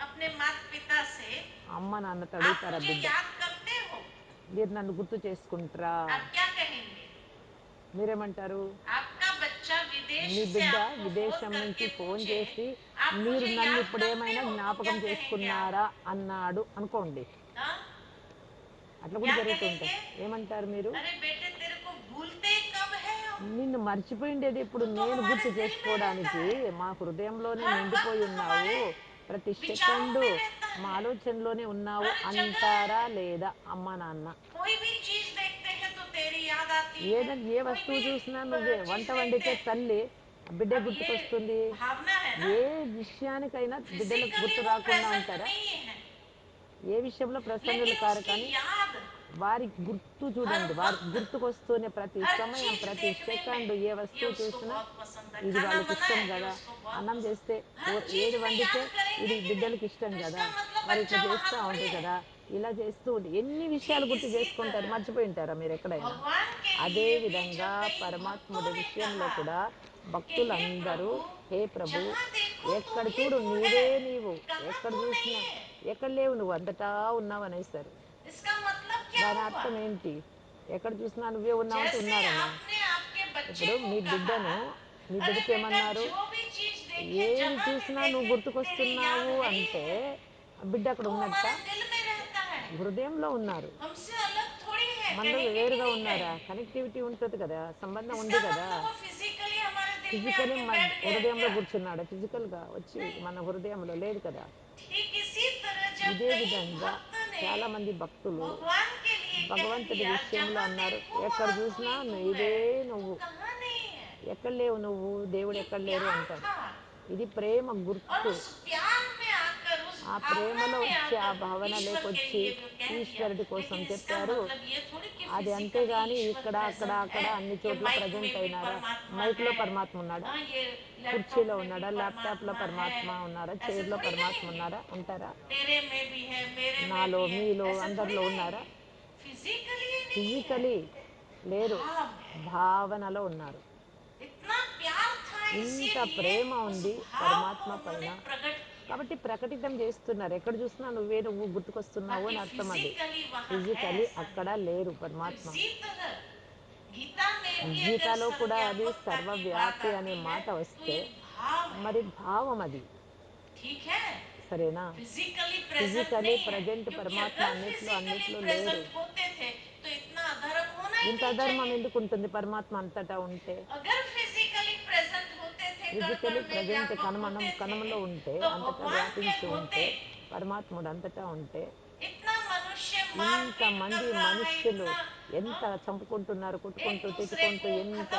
अपने माता पिता से, అమ్మ నాన్నతో आप అడుగుతారా मुझे బిడ్డ, याद करते हो? మీరు నన్ను గుర్తు చేసుకుంటారా? आप क्या कहेंगे? మీరేమంటారు? आपका बच्चा विदेश మీ से బిడ్డ आपको फोन విదేశం करके నుంచి ఫోన్ पूछे, చేసి आप మీరు मुझे నన్ను याद ఇప్పుడు करते ఏమైనా हो, तो क्या జ్ఞాపకం कहेंगे आप? చేసుకున్నారా అన్నాడు అనుకోండి. हाँ? అట్లా కూడా क्या జరుగుతుంటాయి. कहेंगे? ఏమంటారు మీరు? अरे बेटे, तेरे को भूलते कब है हम? నిన్ను మర్చిపోయిండేది ఇప్పుడు, तू तो నేను हमारे గుర్తు दिल में रहता చేసుకోవడానికి. है, మా హృదయంలోనే हर నిండిపోయి वक्त ఉన్నావు, हमारे ప్రతి विचारों సెకండు में रहता మా है। ఆలోచనలోనే ఉన్నావు हर जगह అంటారా లేదా అమ్మ నాన్న? कोई भी चीज देखते हैं तो तेरी याद आती है, ఏదంటే ఏ कोई వస్తువు भी చూసినా నువ్వే. चीज వంట देखते వండితే हैं। తల్లి, బిడ్డే अब ये గుర్తుకొస్తుంది. भावना है ना, ఏ విషయానికైనా బిడ్డలకు फिजिकली గుర్తు वो రాకుండా प्रेजेंट ఉంటారా? नहीं है, ఏ విషయంలో ప్రసన్నులు लेकिन కారు, उसकी కానీ याद వారి గుర్తు हर చూడండి, వారి वक्त, గుర్తుకొస్తూనే ప్రతి हर సమయం, चीज ప్రతి देखने में సెకండ్ ఏ ये వస్తువు उसको చూసినా बहुत पसंद है। ఇది खाना వాళ్ళకి ఇష్టం बनाए, ये కదా. उसको बहुत అన్నం पसंद, చేస్తే हर चीज ఏది में వండితే याद करेंगे ఇది कि नहीं? బిడ్డలకి ఇష్టం तो కదా, इसका मतलब మరి ఇట్లా बच्चा वहां చేస్తూ थोड़ी ఉంటుంది है। కదా, ఇలా చేస్తూ ఉండి ఎన్ని విషయాలు ठीक గుర్తు इसी చేసుకుంటారు, तरह మర్చిపోయి ఉంటారా మీరు ఎక్కడైనా? भगवान के అదే लिए भी విధంగా जब कई भक्तों పరమాత్ముడి ने విషయంలో कहा కూడా कि हे భక్తులందరూ, प्रभु, హే ప్రభు, जहाँ देखो तू ఎక్కడ ही చూడు तू है, నీవే నీవు, कहाँ ఎక్కడ तू नहीं చూసినా है? ఎక్కడ లేవు నువ్వు, అంతటా ఉన్నావు అనేస్తారు. इसका मतलब क्या దాని हुआ? అర్థం ఏంటి? ఎక్కడ చూసినా నువ్వే ఉన్నావంటే जैसे ఉన్నారనా? आपने आपके बच्चे ఇప్పుడు को మీ कहा, బిడ్డను, మీ अरे బిడ్డతో बेटा, ఏమన్నారు? जो भी चीज देखे, ఏది जहाँ भी చూసినా నువ్వు देखे, तेरी याद గుర్తుకొస్తున్నావు है ही అంటే है, బిడ్డ అక్కడ तू ఉన్నట్ట? हमारे दिल में रहता है, హృదయంలో ఉన్నారు. हमसे अलग थोड़ी है, మనలో कहेंगे कि వేరుగా नहीं ఉన్నారా? कहेंगे? కనెక్టివిటీ ఉంటుంది కదా, సంబంధం इसका ఉంది కదా. मतलब वो फिजिकली हमारे दिल में ఫిజికలీ आके बैठ गए హృదయంలో क्या? కూర్చున్నాడా? ఫిజికల్గా వచ్చి नहीं। మన హృదయంలో లేదు కదా. ठीक इसी तरह जब ఇదే कई విధంగా भक्त ने చాలా మంది భక్తులు भगवान के लिए कह భగవంతుడి दिया, విషయంలో जहाँ అన్నారు, देखो ఎక్కడ वहाँ तू చూసినా ही तू है, నువ్వే तू నువ్వు, कहाँ नहीं है? ఎక్కడ లేవు నువ్వు, దేవుడు ये ఎక్కడ లేరు प्यार అంటారు. था, ఇది ప్రేమ और గుర్తు. उस प्यार में आकर, उस ఆ भावना ప్రేమలో में వచ్చి, ఆ आकर ईश्वर के భావనలోకొచ్చి लिए वो कह दिया। ఈశ్వరుడి కోసం लेकिन इसका చెప్పారు. मतलब ये थोड़ी कि అది फिजिकली అంతేగాని ईश्वर ఇక్కడ అక్కడ प्रेजेंट అక్కడ है, అన్ని ये చోట్ల माइक में ప్రజెంట్ भी అయినారా? परमात्मा మైక్లో है, పరమాత్మ ఉన్నాడా? हाँ, ये लैपटॉप కుర్చీలో में भी ఉన్నాడా? ల్యాప్టాప్లో परमात्मा है, పరమాత్మ ఉన్నారా? ऐसे చైర్లో थोड़ी పరమాత్మ कहेंगे। ఉన్నారా? ఉంటారా? तेरे में भी है, मेरे में నాలో, भी है, మీలో, ऐसे थोड़ी అందరిలో ఉన్నారా? कहेंगे। फिजिकली नहीं है, ఫిజికలీ లేరు, भाव है। భావనలో ఉన్నారు. इतना प्यार था, ఇంత इसीलिए ప్రేమ उस ఉంది भाव को పరమాత్మ పైన, उन्होंने प्रकट किया। కాబట్టి ప్రకటితం చేస్తున్నారు. ఎక్కడ చూసినా నువ్వే నువ్వు గుర్తుకొస్తున్నావు बाकी అని అర్థం. అది फिजिकली वहां है ఫిజికలీ ऐसा అక్కడ नहीं। లేరు तो పరమాత్మ. इसी तरह गीता में भी अगर గీతాలో కూడా అది सर्वव्यापकता की बात సర్వవ్యాపి అనే आती है మాట तो వస్తే ये भाव है, మరి భావం అది, ठीक है? సరేనా? फिजिकली प्रेजेंट ఫిజికలీ नहीं है, ప్రజెంట్ क्योंकि పరమాత్మ अगर అన్నిట్లో फिजिकली అన్నిట్లో లేరు. प्रेजेंट होते थे तो इतना अधर्म होना ही ఇంత नहीं అధర్మం चाहिए। ఎందుకు ఉంటుంది పరమాత్మ అంతటా ఉంటే? अगर फिजिकली प्रेजेंट होते थे, कण ఫిజికలీ कण में ప్రజెంట్ व्यापक కణమనం होते थे, కణములో ఉంటే, तो అంతటా भगवान के వ్యాపించి ఉంటే, होते, పరమాత్ముడు అంతటా ఉంటే, इतना मनुष्य मारपीट कर ఇంతమంది रहा है, మనుష్యులు इतना ఎంత చంపుకుంటున్నారు, एक కొట్టుకుంటూ दूसरे తిట్టుకుంటూ, को ఎంత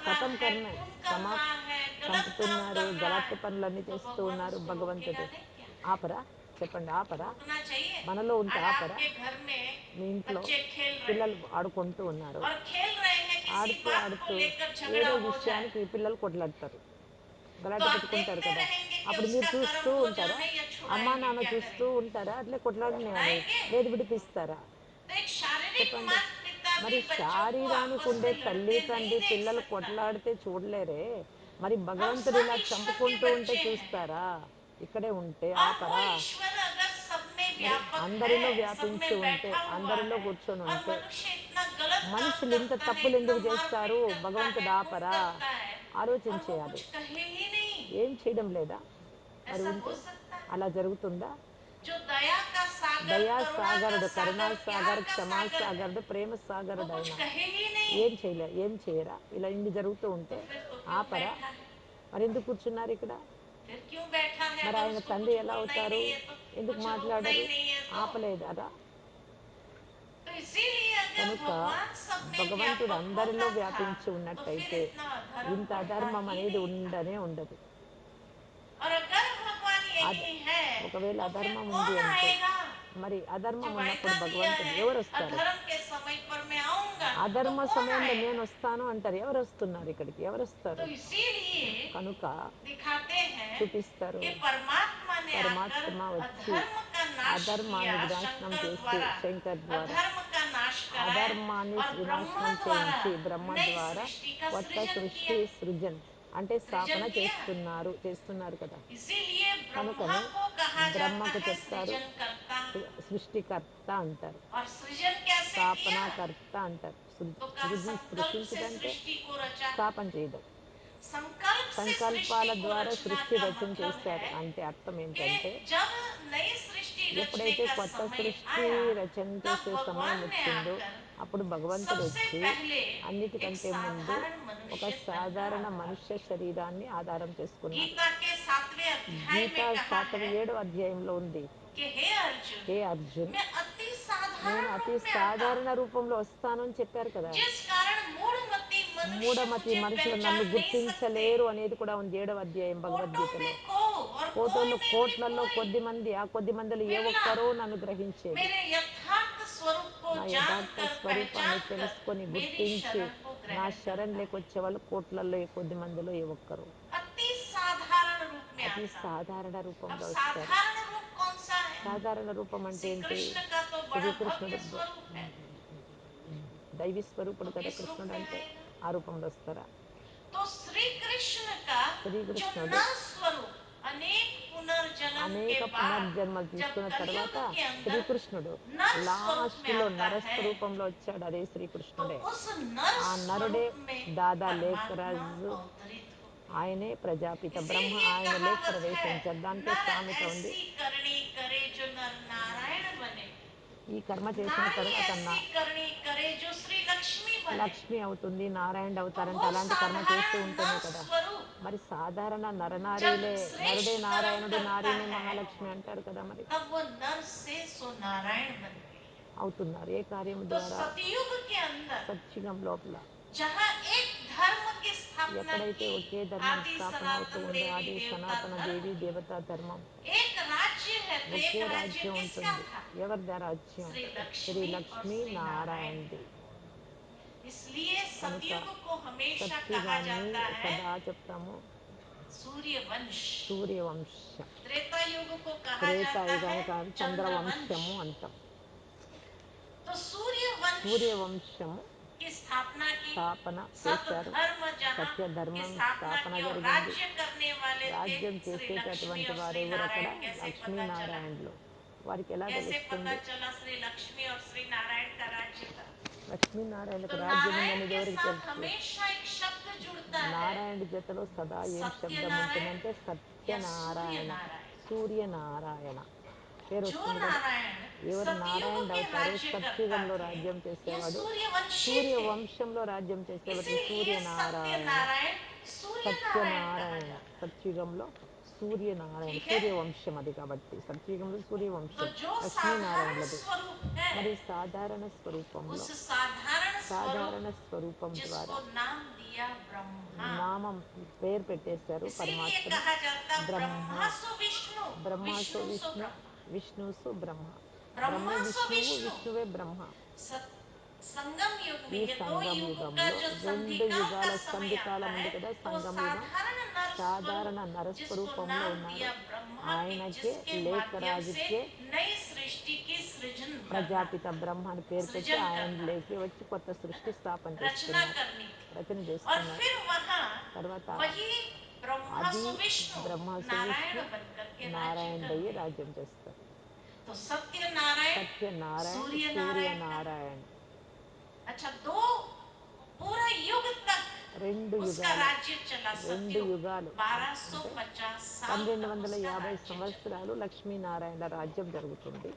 खत्म कर रहा కథం है, కర్ణ खून कर సమా रहा है, गलत काम చంపుతున్నారు, कर रहा है, గలట్ పనులన్నీ तो చేస్తూ भगवान ఉన్నారు. उसको భగవంతుడు रोकेगा नहीं क्या? ఆపరా? చెప్పండి, ఆపరా? रोकना चाहिए। మనలో ఉంటే आज ఆపరా? आपके घर में మీ ఇంట్లో बच्चे खेल रहे పిల్లలు हैं ఆడుకుంటూ ఉన్నారు, और खेल रहे हैं, किसी ఆడుతూ बात को ఆడుతూ लेकर झगड़ा ఏదో हो जाए, విషయానికి పిల్లలు కొట్లాడతారు, तो గలాట आप పెట్టుకుంటారు देखते కదా. रहेंगे कि అప్పుడు మీరు उसका कर्म చూస్తూ हो ఉంటారా? जाने या అమ్మా छुड़ाएंगे? నాన్న क्या చూస్తూ करेंगे? ఉంటారా? అట్లే కొట్లాడినాయి అని, छुड़ाएंगे। లేదు విడిపిస్తారా? तो एक शारीरिक చెప్పండి. माता पिता మరి भी बच्चों को శారీరానికి आपस ఉండే में తల్లి लड़ते नहीं తండ్రి देख పిల్లలు सकता है। కొట్లాడితే చూడలేరే, మరి हम భగవంతుడు सब ఇలా ईश्वर के చంపుకుంటూ ఉంటే बच्चे हैं, చూస్తారా? ఇక్కడే ఉంటే और वो ఆపరా? ईश्वर अगर सब में మరి व्यापक है, అందరిలో सब వ్యాపించి में ఉంటే, बैठा हुआ అందరిలో है, కూర్చొని और ఉంటే, मनुष्य इतना गलत काम మనుషులు ఇంత करता है, తప్పులు इतना ఎందుకు చేస్తారు? मारपीट करता है, భగవంతుడు खून ఆపరా? करता है, ఆలోచన और वो చేయాలి. कुछ कहे ही नहीं? ఏం చేయడం లేదా? మరి ऐसा हो ఉంటే सकता है? అలా జరుగుతుందా? जो दया का सागर, దయా करुणा का సాగరుడు, కరుణా सागर, प्यार సాగర్, का క్షమా सागर है, సాగరుడు, ప్రేమ वो సాగరుడు कुछ ఆయన कहे ही नहीं? ఏం చేయరా? ఇలా ఇన్ని జరుగుతూ तो ఉంటే फिर तो क्यों ఆపరా? बैठा है? మరి ఎందుకు కూర్చున్నారు ఇక్కడ? फिर क्यों बैठा है? మరి अगर ఆయన उसको తండ్రి कुछ ఎలా बोलना ही అవుతారు? नहीं है तो, ఎందుకు कुछ रोकना మాట్లాడరు? ही नहीं है तो ఆపలేదరా? तो इसीलिए अगर కనుక भगवान सब में భగవంతుడు व्यापक అందరిలో होता था వ్యాపించి तो फिर ఉన్నట్టయితే इतना अधर्म ఇంత बढ़ता అధర్మం ही అనేది नहीं था। ఉండనే ఉండదు. और अगर भगवान అద यही है ఒకవేళ तो फिर అధర్మం ఉంది कौन అంటే, आएगा? మరి అధర్మం जो ఉన్నప్పుడు वायदा दिया భగవంతుడు है ఎవరు వస్తారు? अधर्म के समय पर मैं आऊंगा, तो అధర్మ कौन సమయంలో आएगा? నేను వస్తాను అంటారు. ఎవరు వస్తున్నారు ఇక్కడికి? ఎవరు వస్తారు? तो इसीलिए కనుక दिखाते हैं చూపిస్తారు. कि परमात्मा ने आकर పరమాత్మ వచ్చి अधर्म का नाश అధర్మాన్ని किया వినాశనం शंकर చేసి, द्वारा, శంకర్ ద్వారా अधर्म का नाश कराया అధర్మాన్ని और ब्रह्मा వినాశనం द्वारा చేయించి బ్రహ్మ नई ద్వారా सृष्टि का కొత్త सृजन సృష్టి किया। సృజన్ అంటే స్థాపన सृजन किया। చేస్తున్నారు కదా. इसीलिए ब्रह्मा కనుకనే को कहा जाता బ్రహ్మకు है చెప్తారు सृजन करता। సృష్టికర్త అంటారు, और सृजन कैसे किया? స్థాపనకర్త అంటారు. तो कहा संकल्प से సృష్టించడంటే सृष्टि को रचा। స్థాపన చేయడం. संकल्प से సంకల్పాల सृष्टि को ద్వారా रचना సృష్టి का రచన मतलब చేశారు है అంటే అర్థం कि ఏంటంటే, जब नई सृष्टि रचने ఎప్పుడైతే का కొత్త समय సృష్టి आया రచన तब చేసే సమయం भगवान ने వచ్చిందో आकर అప్పుడు భగవంతుడు सबसे వచ్చి पहले एक అన్నిటికంటే ముందు साधारण ఒక मनुष्य तन का సాధారణ आधार మనుష్య लिया। శరీరాన్ని ఆధారం చేసుకున్నారు. गीता के 7वें अध्याय గీత में कहा है 7వ అధ్యాయంలో ఉంది, कि हे अर्जुन, హే అర్జున్, मैं अति నేను साधारण అతి रूप में आता हूँ, సాధారణ రూపంలో వస్తాను అని చెప్పారు కదా. जिस कारण मूढ़मती मनुष्य మూఢమతి मुझे మనుషులు నన్ను पहचान नहीं सकते। గుర్తించలేరు అనేది కూడా ఉంది 7వ అధ్యాయం कोटों భగవద్గీతలో. में को और कोई కోటోళ్ళు में भी కోట్లలో कोई కొద్ది మంది, ఆ కొద్ది మందిలో ఏ मिलना ఒక్కరో నన్ను గ్రహించేది. मेरे यथार्थ स्वरूप को నా యథార్థ जानकर స్వరూపాన్ని पहचान कर తెలుసుకొని मेरी గుర్తించి शरण को నా ग्रहण శరణ్ करता है। లేకొచ్చే వాళ్ళు కోట్లలో కొద్ది మందిలో ఏ ఒక్కరు. अति साधारण रूप में అతి आता। సాధారణ अब రూపంలో వస్తారు. साधारण रूप कौन सा है? సాధారణ రూపం అంటే श्री ఏంటి? कृष्ण का तो बड़ा శ్రీకృష్ణుడు भव्य स्वरूप है। దైవీ तो స్వరూపుడు కదా किस रूप కృష్ణుడు में అంటే. आएगा? ఆ రూపంలో వస్తారా? तो श्री कृष्ण का जो శ్రీకృష్ణుడు नर स्वरूप अनेक पुनर्जन्म के అనేక बाद పునర్జన్మలు जब తీసుకున్న తర్వాత कलयुग के अंदर శ్రీకృష్ణుడు नर स्वरूप में లాస్ట్లో आता है నరస్వరూపంలో వచ్చాడు. అదే तो శ్రీకృష్ణుడే. उस नर ఆ నరుడే स्वरूप में దాదా परमात्मा లేఖరాజు, अवतरित होते हैं। ఆయనే ప్రజాపిత బ్రహ్మ, इसीलिए ఆయనలే कहावत है, ప్రవేశించారు. దానికే नर సామెత ఉంది, ऐसी करनी करे जो नर नारायण बने, ఈ కర్మ చేసిన नारी తర్వాత ऐसी करनी करे जो श्री लक्ष्मी बने। లక్ష్మి అవుతుంది, నారాయణ तो అవుతారంటే वो అలాంటి కర్మ చేస్తూ साधारण ఉంటేనే नर కదా. स्वरूप మరి సాధారణ जब నరనారీలే, నరుడే श्रेष्ठ कर्म నారాయణుడు, करता నారీనే है మహాలక్ష్మి అంటారు కదా. మరి तब वो नर से सो नारायण बन गए। అవుతున్నారు ఏ కార్యం तो ద్వారా? सतयुग के अंदर సత్యుగం లోపల जहाँ एक धर्म की स्थापना ఎక్కడైతే की, ఒకే ధర్మం आदि స్థాపన అవుతూ सनातन ఉందో, देवी అది देवता సనాతన धर्म, దేవి దేవతా ధర్మం, एक राज्य है तो एक ఒకే राज्य రాజ్యం किसका ఉంటుంది. था? ఎవరిదా రాజ్యం? श्री శ్రీ लक्ष्मी और లక్ష్మీ श्री नारायण నారాయణది. का। इसलिए కనుక सतयुग को हमेशा कहा సత్యుగాన్ని जाता है సదా చెప్తాము सूर्य वंश। సూర్యవంశం. त्रेता युग को कहा जाता है త్రేతాయుగానికి चंद्रवंश। చంద్రవంశము అంటాం. तो सूर्य वंश సూర్యవంశము की स्थापना की, స్థాపన सत చేశారు. धर्म जहाँ की సత్యధర్మం स्थापना స్థాపన की और జరిగింది. राज्य करने वाले थे రాజ్యం श्री लक्ष्मी చేసేటటువంటి और వారు श्री ఎవరు అక్కడ? नारायण। कैसे पता चला? లక్ష్మీనారాయణులు. వారికి ఎలా कैसे पता తెలుస్తుంది चला श्री लक्ष्मी और श्री नारायण का राज्य था? లక్ష్మీనారాయణకు तो రాజ్యం नारायण ఉందనేది के ఎవరికి साथ తెలుసు? हमेशा एक शब्द जुड़ता है, నారాయణ జతలో సదా ఏం सत्य శబ్దం नारायण ఉంటుందంటే या सूर्य సత్యనారాయణ, नारायణ। సూర్యనారాయణ పేరు जो వస్తుంది కదా. नारायण ఎవరు सतयुग నారాయణుడు में అవుతారో, राज्य करता సత్యుగంలో थे రాజ్యం ये చేసేవాడు, सूर्यवंशी थे। సూర్యవంశంలో రాజ్యం చేసేవాడు इसीलिए सत्य సూర్యనారాయణ. नारायण सूर्य नारायण कहा సత్యనారాయణ जाता है। సత్యుగంలో సూర్యనారాయణ, ठीक है। సూర్యవంశం అది కాబట్టి సత్యుగంలో तो సూర్యవంశం जो साधारण లక్ష్మీనారాయణలది. स्वरूप है మరి సాధారణ స్వరూపంలో, उस साधारण स्वरूप సాధారణ స్వరూపం ద్వారా जिसको नाम दिया ब्रह्मा, నామం పేరు పెట్టేశారు इसीलिए పరమాత్మని कहा जाता బ్రహ్మ. ब्रह्मा सो विष्णु, బ్రహ్మాసు विष्णु सो విష్ణు, ब्रह्मा। విష్ణుసు బ్రహ్మ. ब्रह्मा బ్రహ్మే सो విష్ణువు, विष्णु విష్ణువే బ్రహ్మ. सत- संगम युग में ఈ ये दो సంగం युग का యుగంలో जो రెండు संधिकाल యుగాల का समय సంధికాలం आता ఉంది है కదా, तो वो సంగం యుగం. साधारण नर సాధారణ स्वरूप जिसको నరస్వరూపంలో नाम ఉన్నారు. दिया ब्रह्मा के, ఆయనకే जिसके माध्यम से లేఖరాజుకే नई सृष्टि की सृजन करना ప్రజాపిత था, బ్రహ్మ అని పేరు పెట్టి सृजन ఆయన करना లేకి था, వచ్చి కొత్త है సృష్టి ना, స్థాపన रचना చేస్తున్నారు, करनी थी। రచన और చేస్తున్నారు. फिर वहां తర్వాత वही ब्रह्मा అది सो विष्णु బ్రహ్మసు नारायण విష్ణు बन करके राज्य నారాయణుడయ్యి करते। రాజ్యం చేస్తారు. तो सत्य नारायण, సత్యనారాయణ, सूर्य नारायण का। సూర్యనారాయణ. अच्छा, दो पूरा युग तक రెండు उसका యుగాలు, राज्य चला। రెండు सतयुग యుగాలు అంటే 1250 साल तक उसका 1250 राज्य चला। సంవత్సరాలు లక్ష్మీనారాయణ రాజ్యం జరుగుతుంది.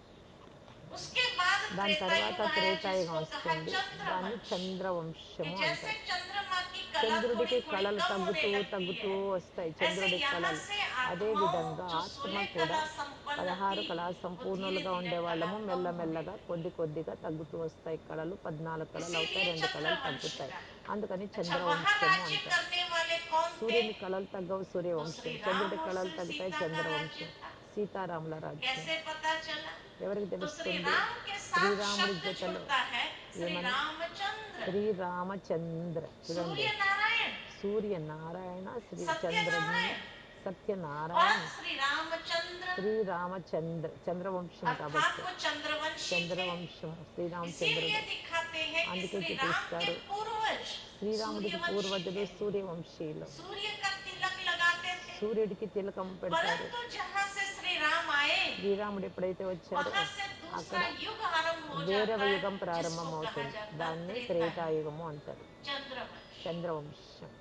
उसके बाद దాని त्रेता తర్వాత युग है త్రేతాయుగం जिसको कहा వస్తుంది, దాన్ని चंद्रवंश, कि చంద్రవంశము जैसे అంటారు. चंद्रमा की कला थोड़ी చంద్రుడికి थोड़ी కళలు कम होने తగ్గుతూ लगती తగ్గుతూ है, వస్తాయి ऐसे చంద్రుడి यहाँ కళలు. से అదే आत्माओं విధంగా जो ఆత్మ सूर्य కూడా कला संपन्न 16 थी కళా वो धीरे సంపూర్ణులుగా धीरे कला ఉండేవాళ్ళము, कम होने మెల్లమెల్లగా लगी, కొద్ది కొద్దిగా తగ్గుతూ వస్తాయి కళలు. 14 కళలు అవుతాయి, इसीलिए 2 కళలు चंद्रवंश తగ్గుతాయి. कहा. అందుకని अच्छा, वहां చంద్రవంశము राज्य అంటారు. करने वाले कौन थे? సూర్యుని కళలు తగ్గవు तो సూర్యవంశం, श्री राम చంద్రుడి और కళలు श्री తగ్గుతాయి सीता का राज्य చంద్రవంశం. था. సీతారాముల రాజ్యం कैसे पता चला? ఎవరికి तो श्री తెలుస్తుంది? राम के साथ శ్రీరాముడి शब्द జతలో जुड़ता है श्री ఏమని? रामचंद्र, శ్రీరామచంద్ర. చూడండి, सूर्य नारायण, సూర్యనారాయణ, శ్రీ सत्य చంద్రుడిని नारायण సత్యనారాయణ, और श्री रामचंद्र, శ్రీరామచంద్ర, చంద్రవంశం अर्थात కాబట్టి वो चंद्रवंशी थे. చంద్రవంశం శ్రీరామచంద్రుడు. इसीलिए दिखाते हैं कि అందుకే श्री राम के చూపిస్తారు, पूर्वज శ్రీరాముడికి सूर्यवंशी పూర్వజులు थे, సూర్యవంశీయులు. सूर्य का तिलक लगाते थे. సూర్యుడికి తిలకం పెడతారు. परंतु जहां से श्री राम आए శ్రీరాముడు ఎప్పుడైతే వచ్చారో वहां से అక్కడ दूसरा युग आरंभ हो వేరవ जाता है యుగం जिसको कहा ప్రారంభమవుతుంది, जाता है దాన్ని त्रेता युग, త్రేతాయుగము అంటారు, चंद्रवंश. చంద్రవంశం.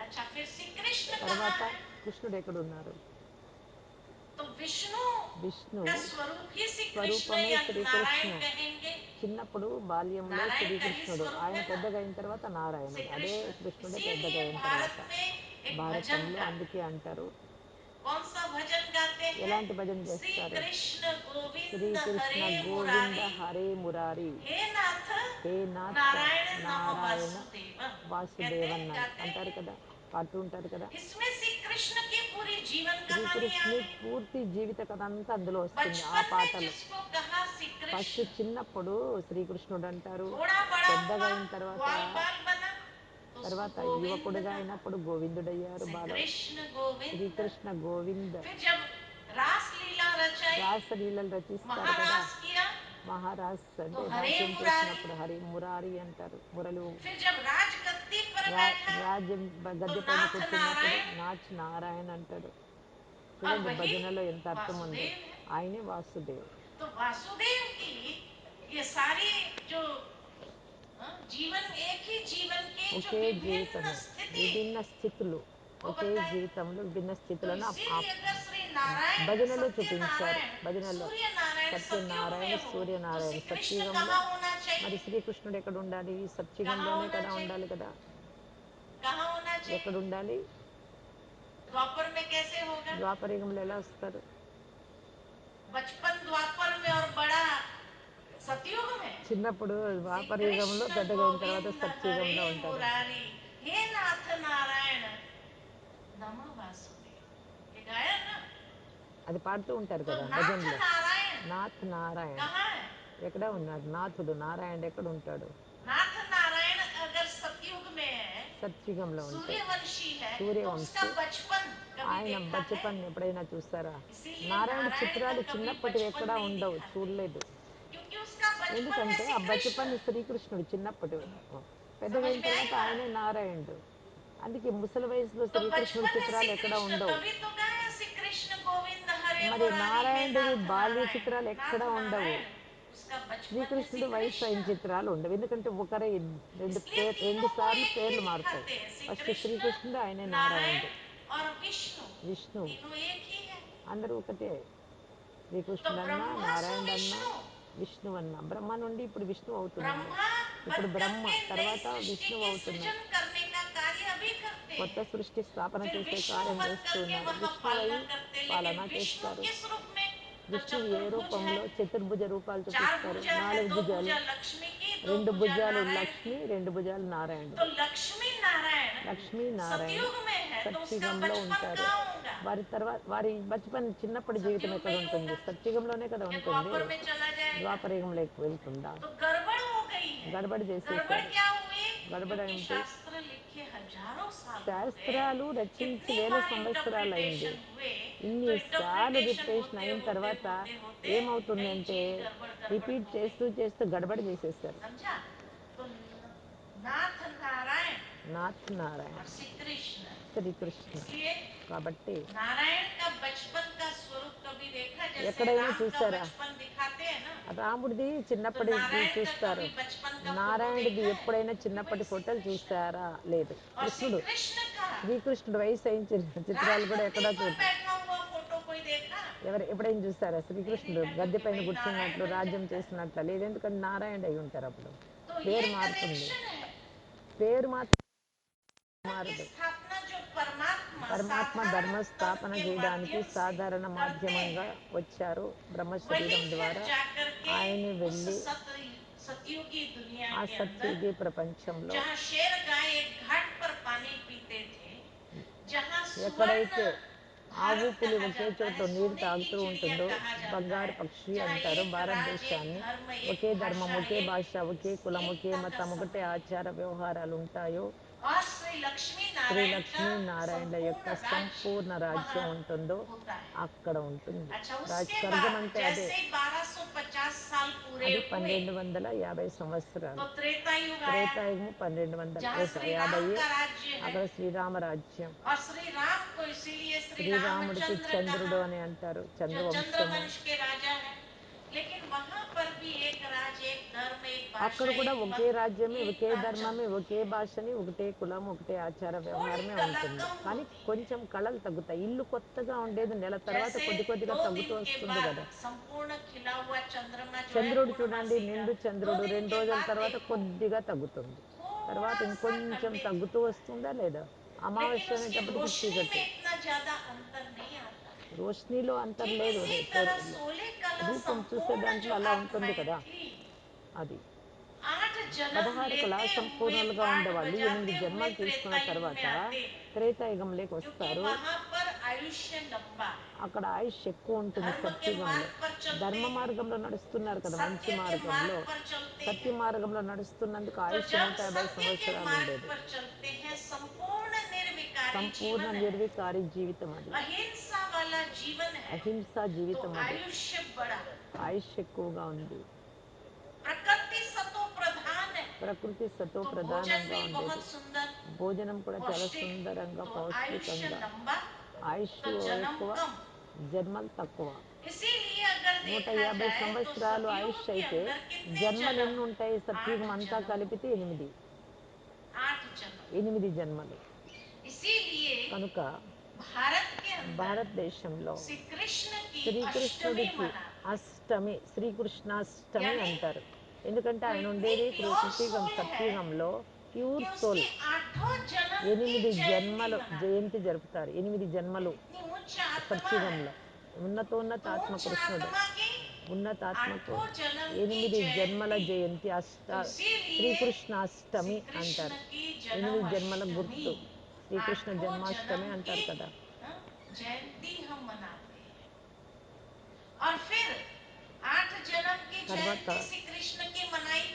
अच्छा, फिर श्री कृष्ण कहाँ తర్వాత है? కృష్ణుడు ఎక్కడున్నారు? तो विष्णु విష్ణు का स्वरूप ही श्री कृष्ण స్వరూపమే या नारायण శ్రీకృష్ణు. कहेंगे. చిన్నప్పుడు బాల్యంలో नारायण का ही శ్రీకృష్ణుడు, स्वरूप ఆయన है ना పెద్దగా అయిన తర్వాత श्री నారాయణుడు, అదే कृष्ण. కృష్ణుడే పెద్దగా इसीलिए అయిన తర్వాత. भारत में एक भजन భారతంలో गाते అందుకే అంటారు, हैं. कौन सा भजन गाते हैं? ఎలాంటి భజన श्री చేస్తారు? कृष्ण गोविंद శ్రీకృష్ణ हरे గోవింద मुरारी, హరే మురారి, हे नाथ హే నాథ नारायण नम నారాయణ वासुदेव. कहते వాసుదేవన్ गाते हैं. అంటారు కదా, పాడుతూ ఉంటారు కదా. इसमें श्री कृष्ण की पूरी जीवन कहानियां శ్రీకృష్ణుని हैं. పూర్తి జీవిత కథ అంతా అందులో వస్తుంది ఆ बचपन में పాటలో. जिसको कहा श्री ఫస్ట్ कृष्ण, చిన్నప్పుడు శ్రీకృష్ణుడు అంటారు, थोड़ा बड़ा పెద్దగా हुआ అయిన తర్వాత ग्वालपाल बना तो उसको తర్వాత गोविंद యువకుడుగా कहा. అయినప్పుడు గోవిందుడయ్యారు श्री బాల. कृष्ण गोविंद. శ్రీకృష్ణ గోవింద. फिर जब रास लीला रचाई, రాసలీలలు రచిస్తారు కదా, महारास किया, మహారాజ్ तो అంటే हरे నాట్యం मुरारी. చేసినప్పుడు హరి మురారి అంటారు. మురళి फिर जब राजगद्दी पर రా बैठा రాజ్యం तो గద్దె పైన नाथ కూర్చున్నప్పుడు नारायण, నాచ్ నారాయణ అంటాడు. और చూడండి वही భజనలో ఎంత అర్థం ఉందో. वासुदेव है. ఆయనే వాసుదేవ్. तो वासुदेव की ये सारी जो जीवन, एक ही जीवन के जो ఒకే विभिन्न జీవితము, स्थिति విభిన్న స్థితులు, वो ఒకే बताए. జీవితంలో విభిన్న तो స్థితులను इसीलिए अगर श्री नारायण భజనలో सत्य చూపించారు. नारायण భజనలో सूर्य नारायण सतयुग సత్యనారాయణ में हो तो సూర్యనారాయణ श्री कृष्ण సత్యుగంలో. कहाँ होना మరి चाहिए? శ్రీకృష్ణుడు ఎక్కడ ఉండాలి? कहाँ సత్యుగంలోనే होना కదా चाहिए? ఉండాలి కదా. कहाँ होना ఎక్కడ चाहिए? ఉండాలి? द्वापर में कैसे होगा? ద్వాపరయుగంలో ఎలా వస్తారు? बचपन द्वापर में और बड़ा सतयुग में. చిన్నప్పుడు श्री ద్వాపరయుగంలో, कृष्ण పెద్దగా అయిన తర్వాత गोविंद हरे సత్యుగంలో ఉంటారు. मुरारी, हे नाथ नारायण नमो वासुदेव. ये गाया ना. అది పాడుతూ ఉంటారు तो కదా नाथ భజనలో. नारायण నాథ్ నారాయణ कहाँ है? ఎక్కడ ఉన్నాడు? నాథుడు నారాయణుడు ఎక్కడ ఉంటాడు? नाथ नारायण अगर सतयुग में है, సత్యుగంలో ఉంటే सूर्यवंशी है, तो उसका సూర్యవంశి. बचपन कभी ఆయన देखा है? బచ్చపన్ ఎప్పుడైనా చూసారా? इसीलिए నారాయణ नारायण का చిత్రాలు कभी చిన్నప్పటివి बचपन ఎక్కడా नहीं ఉండవు, दिखाते, చూడలేదు. क्योंकि उसका बचपन है ఎందుకంటే श्री ఆ कृष्ण. బచ్చపన్ శ్రీకృష్ణుడు చిన్నప్పటి, పెద్దగా समझ అయిన में आई తర్వాత बात? ఆయనే నారాయణుడు. అందుకే ముసలి వయసులో तो శ్రీకృష్ణుడి बचपन में श्री చిత్రాలు ఎక్కడా कृष्ण, ఉండవు. तभी तो गाया श्री कृष्ण गोविंद हरे మరి मुरारी, हे నారాయణుడివి नाथ బాల్య नारायण. చిత్రాలు नाथ ఎక్కడా ఉండవు. नारायण उसका बचपन है श्री శ్రీకృష్ణుడు వయసు कृष्ण. అయిన చిత్రాలు ఉండవు. ఎందుకంటే ఒకరే इसलिए రెండు तीनों को సార్లు एक ही పేర్లు మారుతాయి. दिखाते हैं, श्री ఫస్ట్ कृष्ण, శ్రీకృష్ణుడు, ఆయనే नारायण నారాయణుడు. और विष्णु. విష్ణు, तीनों एक ही है. అందరూ ఒకటే. तो శ్రీకృష్ణుడన్నా, ब्रह्मा सो నారాయణుడన్నా, विष्णु. విష్ణువు అన్నా. బ్రహ్మ నుండి ఇప్పుడు విష్ణువు అవుతున్నాడు. ब्रह्मा ఇప్పుడు बन బ్రహ్మ करके नई తర్వాత सृष्टि విష్ణువు की అవుతున్నాడు. सृजन करने का कार्य अभी करते కొత్త हैं. సృష్టి స్థాపన फिर చేసే विष्णु కార్యం बन करके చేస్తున్నారు. वहां విష్ణువు पालना అయి करते हैं, लेकिन పాలన विष्णु చేస్తారు. किस रूप में? तो విష్ణువు ఏ चतुर्भुज है. రూపంలో? చతుర్భుజ రూపాలు चार చూపిస్తారు. भुजा है, 4 दो భుజాలు, भुजा लक्ष्मी की, दो 2 भुजा భుజాలు नारायण की. లక్ష్మి, 2 భుజాలు तो నారాయణుడు. लक्ष्मी नारायण లక్ష్మీ నారాయణ सतयुग में है, तो उसका సత్యుగంలో बचपन ఉంటారు. कहाँ होगा? వారి తర్వాత వారి బచపన్ చిన్నప్పటి జీవితం सतयुग ఎక్కడ में ही ఉంటుంది? होगा సత్యుగంలోనే కదా या ఉంటుంది. द्वापर में चला जाएगा? ద్వాపరయుగంలోకి వెళ్తుందా? तो गड़बड़ हो गई है. గడబడి गड़बड़ చేసేసారు. क्या हुई? గడబడ क्योंकि ఏమిటి? शास्त्र लिखे हजारों साल हो गए, శాస్త్రాలు రచించి कितनी వేల बार సంవత్సరాలైంది. इंटरप्रिटेशन हुए, तो ఇన్నిసార్లు इंटरप्रिटेशन రిపిటేషన్ होते అయిన होते తర్వాత होते होते कई ఏమవుతుందంటే चीज गड़बड़ गड़बड़ రిపీట్ हो गई. చేస్తూ చేస్తూ గడబడి చేసేసారు. समझा? तो नाथ नारायण నాథ్ నారాయణ और श्री कृष्ण. శ్రీకృష్ణ. इसलिए కాబట్టి नारायण का बचपन का स्वरूप कभी देखा? जैसे ఎక్కడైనా राम का చూసారా? बचपन दिखाते हैं ना, రాముడిది तो చిన్నప్పటిది नारायण का చూస్తారు. कभी बचपन का फोटो నారాయణుడిది देखा है? ఎప్పుడైనా చిన్నప్పటి वैसे ఫోటోలు कृष्ण చూసారా? లేదు. और श्री కృష్ణుడు, कृष्ण का శ్రీకృష్ణుడు వయసు అయిన చిత్రాలు కూడా राजगद्दी ఎక్కడా पर చూడరు. बैठा हुआ फोटो कोई देखा? ఎప్పుడైనా చూసారా శ్రీకృష్ణుడు देखा, గద్దె क्योंकि పైన भाई नारायण కూర్చున్నట్లు बन రాజ్యం जाता है। చేస్తున్నట్లు లేదు, ఎందుకంటే నారాయణ అయి ఉంటారు అప్పుడు. तो ये పేరు మారుతుంది, कनेक्शन है పేరు మాత్రం की మారదు. स्थापना जो परमात्मा పరమాత్మ ధర్మ साधारण तन స్థాపన के చేయడానికి माध्यम से సాధారణ करते మాధ్యమంగా हैं, వచ్చారు బ్రహ్మ वही శరీరం फिर ద్వారా. जाकर के ఆయన उस వెళ్ళి सतयुगी दुनिया ఆ के अंदर, సత్యుగి ప్రపంచంలో जहाँ शेर गाय एक घाट पर पानी पीते थे, जहाँ सुवर्ण ఎక్కడైతే ఆవు भारत పులి कहा ఒకే जाता చోట है, నీరు सोने की తాగుతూ चिड़िया ఉంటుందో, कहा जाता బంగారు है, పక్షి जहाँ అంటారు एक राज, एक భారతదేశాన్ని. धर्म, एक ఒకే ధర్మం, भाषा, ఒకే एक భాష, ఒకే కులం, ఒకే एकता का మతం, ఒకటే समय है। ఆచార వ్యవహారాలు ఉంటాయో, और श्री लक्ष्मी శ్రీ नारायण का లక్ష్మీ నారాయణల యొక్క संपूर्ण సంపూర్ణ राज्य రాజ్యం वहाँ ఉంటుందో होता है। అక్కడ ఉంటుంది. अच्छा, రాజ్ उसके స్వర్గం बाद అంటే అదే. जैसे 1250 साल पूरे అది हुए 1250 तो సంవత్సరాలు. त्रेता युग आया, త్రేతాయుగము जहाँ श्री राम 1250, का राज्य है। అక్కడ శ్రీరామ రాజ్యం. और श्री राम को इसीलिए श्री శ్రీరాముడికి रामचंद्र చంద్రుడు कहा, అని అంటారు, जो చంద్రవంశము. चंद्रवंश के राजा है। लेकिन वहां पर भी एक राज, एक धर्म, एक అక్కడ भाषा, కూడా एक ఒకే मत, రాజ్యమే, एक ఒకే अंचल। ధర్మమే, ఒకే భాషని, ఒకటే కులం, ఒకటే ఆచార थोड़ी వ్యవహారమే कला ఉంటుంది. कम కానీ होती है, కొంచెం కళలు తగ్గుతాయి. ఇల్లు కొత్తగా ఉండేది నెల తర్వాత जैसे కొద్ది కొద్దిగా 2 दिन తగ్గుతూ के వస్తుంది बाद కదా. संपूर्ण खिला हुआ चंद्रमा जो है చంద్రుడు చూడండి, पूर्णमासी का, నిండు 2 చంద్రుడు दिन 2 के రోజుల बाद తర్వాత देखो కొద్దిగా తగ్గుతుంది, తర్వాత थोड़ा सा ఇంకొంచెం खंडित తగ్గుతూ होता है, వస్తుందా లేదా. लेकिन అమావాస్య उसकी అనేటప్పటికి रोशनी में చీకటి. इतना ज्यादा अंतर नहीं आता है। రోషనీలో అంతర్ ठीक లేదు, इसी तरह सोले कला రూపం చూసే संपूर्ण దాంట్లో जो అలా ఉంటుంది आत्माएं కదా. थी, అది 8 जन्म 16 కళ लेते हुए సంపూర్ణులుగా बाट ఉండేవాళ్ళు 8 बजाते हुए జన్మలు తీసుకున్న त्रेता युग में తర్వాత आते हैं, త్రేతాయుగంలోకి क्योंकि వస్తారు. वहां पर आयुष्य लंबा है, అక్కడ ఆయుష్ ఎక్కువ ఉంటుంది धर्म के సత్యుగంలో. मार्ग पर चलते ధర్మ हैं, మార్గంలో నడుస్తున్నారు కదా, మంచి सत्य के మార్గంలో. मार्ग पर चलते సత్య हैं। మార్గంలో నడుస్తున్నందుకు तो ఆయుష్ जब 150 सत्य के సంవత్సరాలు मार्ग ఉండేది. पर चलते हैं, संपूर्ण निर्विकारी సంపూర్ణ जीवन है, నిర్వికారి జీవితం అది, अहिंसा वाला जीवन है, అహింసా तो జీవితం అది. आयुष्य बड़ा, ఆయుష్ ఎక్కువగా ఉంది. प्रकृति सतो प्रधान है, ప్రకృతి సతో तो भोजन ప్రధానంగా भी ఉండేది. बहुत सुंदर భోజనం కూడా చాలా पौष्टिक, సుందరంగా, तो आयुष्य పౌష్టికంగా. लंबा ఆయుష్ तो जन्म ఎక్కువ, कम। జన్మలు తక్కువ. इसीलिए अगर देखा 150 जाए तो సంవత్సరాలు सतयुग ఆయుష్ के అయితే अंदर कितने జన్మలు जन्म? ఎన్ని ఉంటాయి? 8 సత్యుగం అంతా जन्म కలిపితే होते 8. हैं, 8 जन्म। 8 జన్మలు. इसीलिए కనుక भारत के अंदर భారతదేశంలో श्री कृष्ण की अष्टमी శ్రీకృష్ణుడికి मनाते, అష్టమి, శ్రీకృష్ణాష్టమి यानी అంటారు. ఎందుకంటే वो ఆయన इतनी ఉండేది प्योर కృతిగం सोल है సత్యుగంలో, कि ప్యూర్ उसके సోల్. 8 जन्म की 8 जयंती జన్మలు मनाते జయంతి జరుపుతారు. 8 జన్మలు हैं। इतनी उच्च आत्मा है, సత్యుగంలో. ఉన్నతోన్నత तो ఆత్మ उच्च కృష్ణుడు. आत्मा की ఉన్నతాత్మకు 8 जन्म की 8 జన్మల जयंती, జయంతి तो इसीलिए श्री శ్రీకృష్ణాష్టమి कृष्ण అంటారు. की 8 జన్మల जन्माष्टमी, గుర్తు శ్రీకృష్ణ 8 జన్మాష్టమి जन्म की అంటారు కదా. हाँ, जयंती हम मनाते हैं। और फिर 8 जन्म की తర్వాత जयंती श्री कृष्ण की मनाई,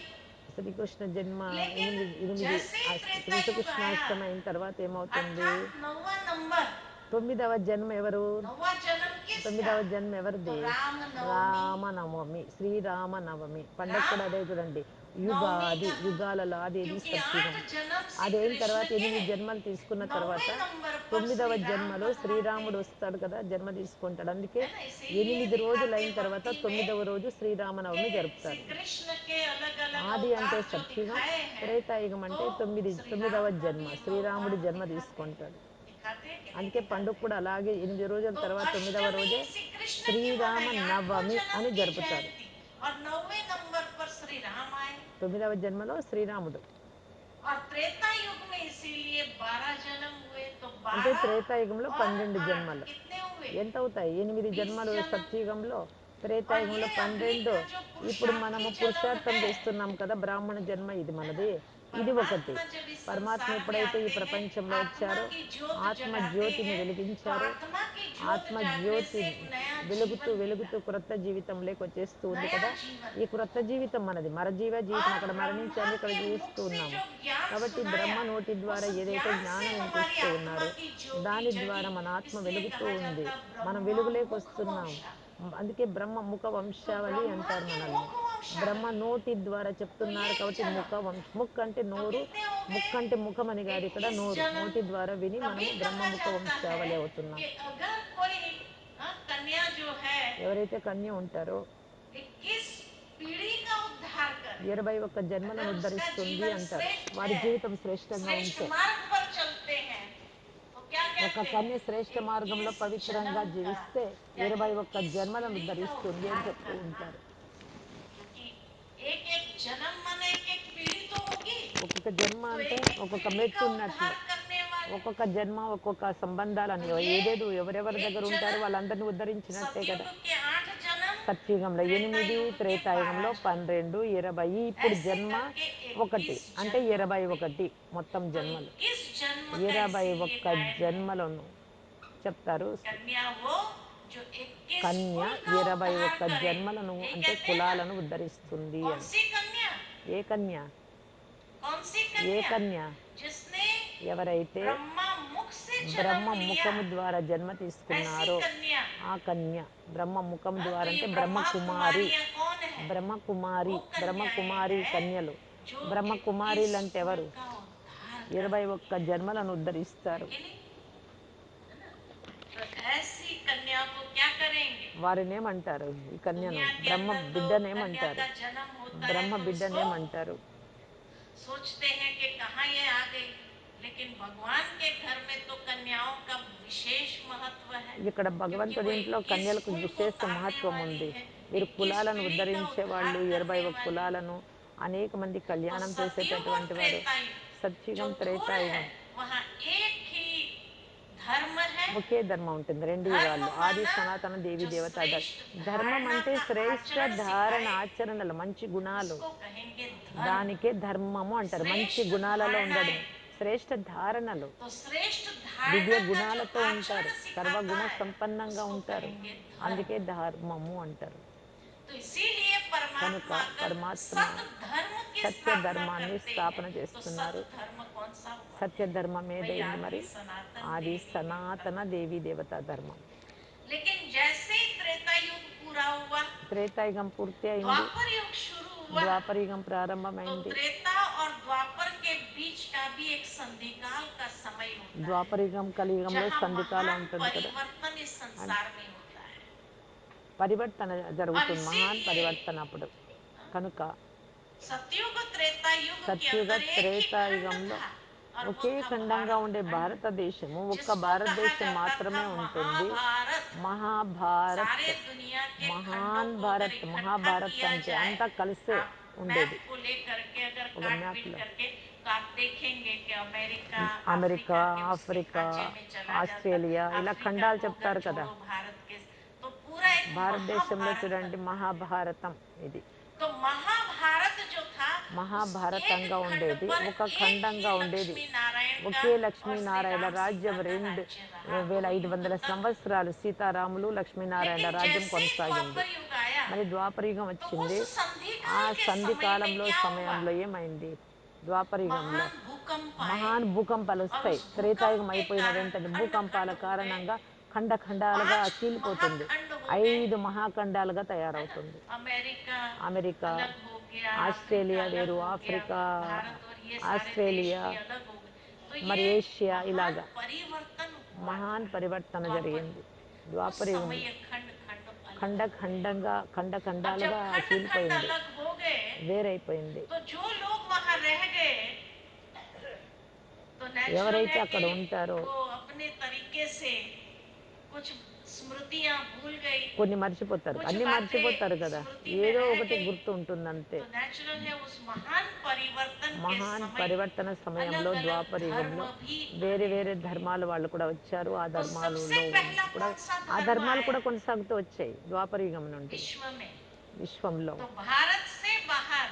శ్రీకృష్ణ జన్మ लेकिन 8 जैसे त्रेता युग आया, శ్రీకృష్ణాష్టమి అయిన తర్వాత ఏమవుతుంది? अर्थात 9वां नंबर, 9వ జన్మ ఎవరు? 9वां जन्म किसका? 9వ జన్మ तो ఎవరిది? रामनवमी। రామనవమి, శ్రీరామనవమి పండగ राम కూడా అదే చూడండి. नवमी యుగాది, कहा, యుగాలలో అది क्योंकि సత్యుగం. 8 जन्म श्री అదైన कृष्ण తర్వాత के 8 జన్మలు తీసుకున్న తర్వాత 9वें नंबर पर 9వ श्री राम జన్మలో पधारते శ్రీరాముడు हैं, వస్తాడు కదా, జన్మ తీసుకుంటాడు. అందుకే है ना। इसीलिए 8 రోజులు दिखाते అయిన తర్వాత भक्ति में 9వ రోజు कि శ్రీరామనవమి श्री జరుపుతారు. कृष्ण के अलग अलग ఆది అంటే अवतार जो సత్యుగం, दिखाए हैं, త్రేతాయుగం तो అంటే श्री 9వ राम का జన్మ, भी శ్రీరాముడి अवतार జన్మ दिखाते हैं, తీసుకుంటాడు. दिखाते हैं कि नहीं అందుకే పండుగ दिखाते हैं। కూడా అలాగే 8 రోజుల तो తర్వాత 9వ अष्टमी రోజే श्री कृष्ण की శ్రీరామ मनाई, 8 నవమి जन्म అని की జరుపుతారు. जयंती, और 9वें नंबर पर श्री राम आए। 9వ జన్మలో శ్రీరాముడు. और त्रेता युग में इसीलिए 12 जन्म हुए, तो అంటే 12 త్రేతాయుగంలో और 12 8 జన్మలు कितने हुए? ఎంత అవుతాయి? 8 20 జన్మలు जन्म। సత్యుగంలో, और త్రేతాయుగంలో ये अभी 12. का जो ఇప్పుడు पुरुषार्थी మనము जन्म పురుషార్థం है, చేస్తున్నాం కదా, బ్రాహ్మణ జన్మ ఇది है మనది. ना, ఇది ఒకటి. परमात्मा जब इस పరమాత్మ संसार में ఎప్పుడైతే ఈ आते हैं, ప్రపంచంలో आत्मा వచ్చారో, की ज्योत ఆత్మ जगाते జ్యోతిని हैं, तो వెలిగించారో, आत्मा की ज्योत ఆత్మ जागने జ్యోతి से एक नया వెలుగుతూ जीवन मिला, వెలుగుతూ క్రొత్త జీవితంలోకి వచ్చేస్తూ ఉంది नया కదా. जीवन। ఈ క్రొత్త జీవితం మనది. జీవితం और అక్కడ ब्रह्मा మరణించాము, ఇక్కడ के मुख జీవిస్తూ से ఉన్నాము. जो ज्ञान కాబట్టి బ్రహ్మ सुनाया, నోటి ద్వారా उस ఏదైతే ज्ञान से జ్ఞానం हमारी వినిపిస్తూ आत्मा ఉన్నారో, की ज्योति దాని जगी, ద్వారా మన ఆత్మ इसलिए వెలుగుతూ कहा ఉంది. जाता మనం ब्रह्मा వెలుగులోకి मुख వస్తున్నాం. वंशा। అందుకే బ్రహ్మ ముఖ तो వంశావళి ब्रह्मा అంటారు की మనల్ని. मुख బ్రహ్మ वंशावली, నోటి ద్వారా तो ये చెప్తున్నారు కాబట్టి जन्म, ముఖ వంశ. ముక్ అంటే तो నోరు, कितने हो ముక్ गए? అంటే ముఖం అని కాదు, ఇక్కడ 21 నోరు. जन्म। నోటి ద్వారా విని कभी మనము బ్రహ్మ कहा ముఖ जाता है వంశావళి అవుతున్నాం. कि अगर कोई कन्या जो है ఎవరైతే కన్య ఉంటారో 21 पीढ़ी का उद्धार करे, 21 జన్మలను अगर उसका ఉద్ధరిస్తుంది जीवन అంటారు. श्रेष्ठ వారి है, జీవితం శ్రేష్టంగా श्रेष्ठ ఉంటే. मार्ग पर चलते हैं, तो क्या क्या ఒక कहते కన్య हैं శ్రేష్ఠ మార్గంలో 21 పవిత్రంగా जन्म का జీవిస్తే या 21 21 జన్మలను पीढ़ी का ఉద్ధరిస్తుంది అని उद्धार చెప్తూ करना, ఉంటారు. क्योंकि एक एक जन्म माने एक एक पीढ़ी तो होगी, ఒక్కొక్క జన్మ तो అంటే एक एक ఒక్కొక్క पीढ़ी మెట్టు का ఉన్నట్లు, उद्धार करने वाले। ఒక్కొక్క జన్మ ఒక్కొక్క సంబంధాలని तो ये ఏదేదో ఎవరెవరి एक దగ్గర ఉంటారో जन्म వాళ్ళందరినీ ఉద్ధరించినట్టే सतयुग కదా. के 8 जन्म, సత్యుగంలో त्रेता 8, युग के త్రేతాయుగంలో 12 जन्म, 12, 20, ఇప్పుడు ऐसे జన్మ करके 1 21 అంటే जन्म हुए। 21 మొత్తం तो జన్మలు. 21 जन्म का इसीलिए 21 गायन है, జన్మలను చెప్తారు. कन्या वो जो 21 కన్య कुल का उद्धार 21 करे, జన్మలను यही అంటే कहते हैं ना। కులాలను ఉద్ధరిస్తుంది कौन అని. सी कन्या? ఏ కన్య? कौन सी ఏ कन्या? కన్య? जिसने ఎవరైతే ब्रह्मा मुख से బ్రహ్మ जन्म लिया, ముఖము ద్వారా జన్మ ऐसी తీసుకున్నారో कन्या। ఆ కన్య బ్రహ్మ ముఖం हाँ, ద్వారా तो అంటే ये ब्रह्मा బ్రహ్మకుమారి. कुमारियां कौन है? బ్రహ్మకుమారి, वो कन्याएं బ్రహ్మకుమారి हैं కన్యలు. जो బ్రహ్మకుమారిలు 21 అంటే कुल ఎవరు? का उद्धार 21 करती है జన్మలను ఉద్ధరిస్తారు. कि नहीं? है ना? तो ऐसी कन्या को क्या करेंगे? వారినేమంటారు? ఈ కన్యను दुनिया के బ్రహ్మ अंदर तो कन्या బిడ్డనేమంటారు? का जन्म होता है బ్రహ్మ तो उसको బిడ్డనేమంటారు? सोचते हैं कि कहाँ ये आ गई, लेकिन भगवान के घर में तो कन्याओं का विशेष महत्व है, ఇక్కడ क्योंकि భగవంతుడి वो ఇంట్లో 21 కన్యలకు कुल को విశేష तारने మహత్వం वाली ఉంది. है, వీరు 21 కులాలను पीढ़ी का ఉద్ధరించే उद्धार వాళ్ళు, करने 21 वाली। కులాలను అనేక మంది तो కళ్యాణం सतयुग और చేసేటటువంటి వారు. त्रेता युग जो సత్యుగం, दूर है త్రేతాయుగం वहाँ एक ही धर्म है। ఒకే ధర్మం ఉంటుంది. రెండు धर्म యుగాల్లో ఆది माना సనాతన దేవి जो దేవతా श्रेष्ठ ధర్మం धारणा అంటే का శ్రేష్ఠ आचरण ధారణ, सिखाए, ఆచరణలు, మంచి గుణాలు, उसको कहेंगे धर्म। దానికే ధర్మము అంటారు. మంచి श्रेष्ठ గుణాలలో ఉండడం, धारणाएं, శ్రేష్ఠ ధారణలు, तो श्रेष्ठ దివ్య धारणा का जो గుణాలతో आचरण ఉంటారు, सिखाता సర్వగుణ है సంపన్నంగా उसको ఉంటారు. कहेंगे धर्म। అందుకే ధర్మము అంటారు. तो इसीलिए కనుక परमात्मा अगर పరమాత్మ सत धर्म की సత్య स्थापना ధర్మాన్ని करते हैं స్థాపన तो सत చేస్తున్నారు. धर्म कौन सा हुआ? సత్య ధర్మం भाई ఏదైంది आदि మరి? सनातन ఆది देवी సనాతన देवता। దేవి దేవతా ధర్మం. लेकिन जैसे ही त्रेता युग पूरा हुआ, త్రేతాయుగం పూర్తి అయింది, द्वापर युग शुरू हुआ, ద్వాపరయుగం तो ప్రారంభమైంది. त्रेता और द्वापर के बीच का भी एक संधिकाल का समय होता है, ద్వాపరయుగం కలియుగంలో जहाँ సంధికాలం महान ఉంటుంది కదా. परिवर्तन इस संसार में होता है। పరివర్తన और జరుగుతుంది, మహాన్ इसीलिए పరివర్తన అప్పుడు. కనుక सतयुग त्रेता युग के సత్యుగ अंदर एक ही खंड త్రేతాయుగంలో था, और वो ఒకే था ఖండంగా भारत ఉండే खंड, భారతదేశము, ఒక్క जिसको कहा భారతదేశం जाता था మాత్రమే ఉంటుంది. महाभारत। మహాభారత్, सारे दुनिया के खंडों మహాన్ को अगर భారత్, इकट्ठा మహాభారత్ किया అంటే जाए, అంతా కలిసే आप मैप ఉండేది. को लेकर के अगर ఒక काट पीट మ్యాప్లో करके, तो आप देखेंगे कि अमेरिका అమెరికా, अफ्रीका के उसके ఆఫ్రికా, खांचे में चला जाता, ఆస్ట్రేలియా ఇలా अफ्रीका ఖండాలు को अगर చెప్తారు కదా. जोड़ो भारत के, तो पूरा एक భారతదేశంలో महाभारत చూడండి बनता है। మహాభారతం ఇది तो महाभारत जो था उस एक మహాభారతంగా खंड ఉండేది, पर ఒక एक ही ఖండంగా ఉండేది. लक्ष्मी नारायण का ఒకే और श्री లక్ష్మీనారాయణ राम రాజ్యం सीता का 2 राज्य रहा వేల 2 युग 500 तक। సంవత్సరాలు సీతారాములు లక్ష్మీనారాయణ लेकिन రాజ్యం जैसे ही కొనసాగింది. द्वापर युग आया, మరి ద్వాపరయుగం तो వచ్చింది. उस ఆ संधिकाल के సంధి समय में కాలంలో क्या हुआ? సమయంలో ఏమైంది? ద్వాపరయుగంలో महान भूकंप आए, మహాన్ భూకంపాలు और వస్తాయి. उस भूकंप త్రేతాయుగం के అయిపోయిన कारण వెంటనే खंड భూకంపాల खंड हो गए, కారణంగా ఖండ ఖండాలుగా 5 చీలిపోతుంది. महाखंड हो गए, 5 మహాఖండాలుగా है ना? తయారవుతుంది. अमेरिका అమెరికా, अलग हो गया, अफ्रीका ఆస్ట్రేలియా अलग వేరు, हो गया, ఆఫ్రికా, भारत और ये सारे देश ఆస్ట్రేలియా, भी अलग हो गए। तो మరి ये ఏషియా महान ఇలాగా परिवर्तन हुआ था మహాన్ పరివర్తన द्वापर జరిగింది युग। उस समय ద్వాపరయుగంలో. खंड खंड अलग ఖండ अलग हो ఖండంగా ఖండ गए। अब जब ఖండాలుగా खंड खंड చీలిపోయింది, अलग हो गए, వేరైపోయింది. तो जो लोग वहां रह गए, तो नेचुरल ఎవరైతే है అక్కడ कि ఉంటారో वो अपने तरीके से कुछ स्मृतियां भूल गई, కొన్ని మర్చిపోతారు, कुछ అన్ని बातें మర్చిపోతారు కదా. स्मृति में ఏదో रह ఒకటి गई। గుర్తు ఉంటుందంతే. तो नेचुरल है उस महान परिवर्तन के మహాన్ समय పరివర్తన సమయంలో अलग अलग धर्म ద్వాపరయుగంలో भी వేరే आने వేరే लगे। ధర్మాల వాళ్ళు కూడా వచ్చారు. ఆ तो सबसे ధర్మాలలో पहला కూడా कौन सा ఆ धर्म ధర్మాలు आया కూడా కొనసాగుతూ వచ్చాయి ద్వాపరయుగం నుండి विश्व में? విశ్వంలో. तो भारत से बाहर,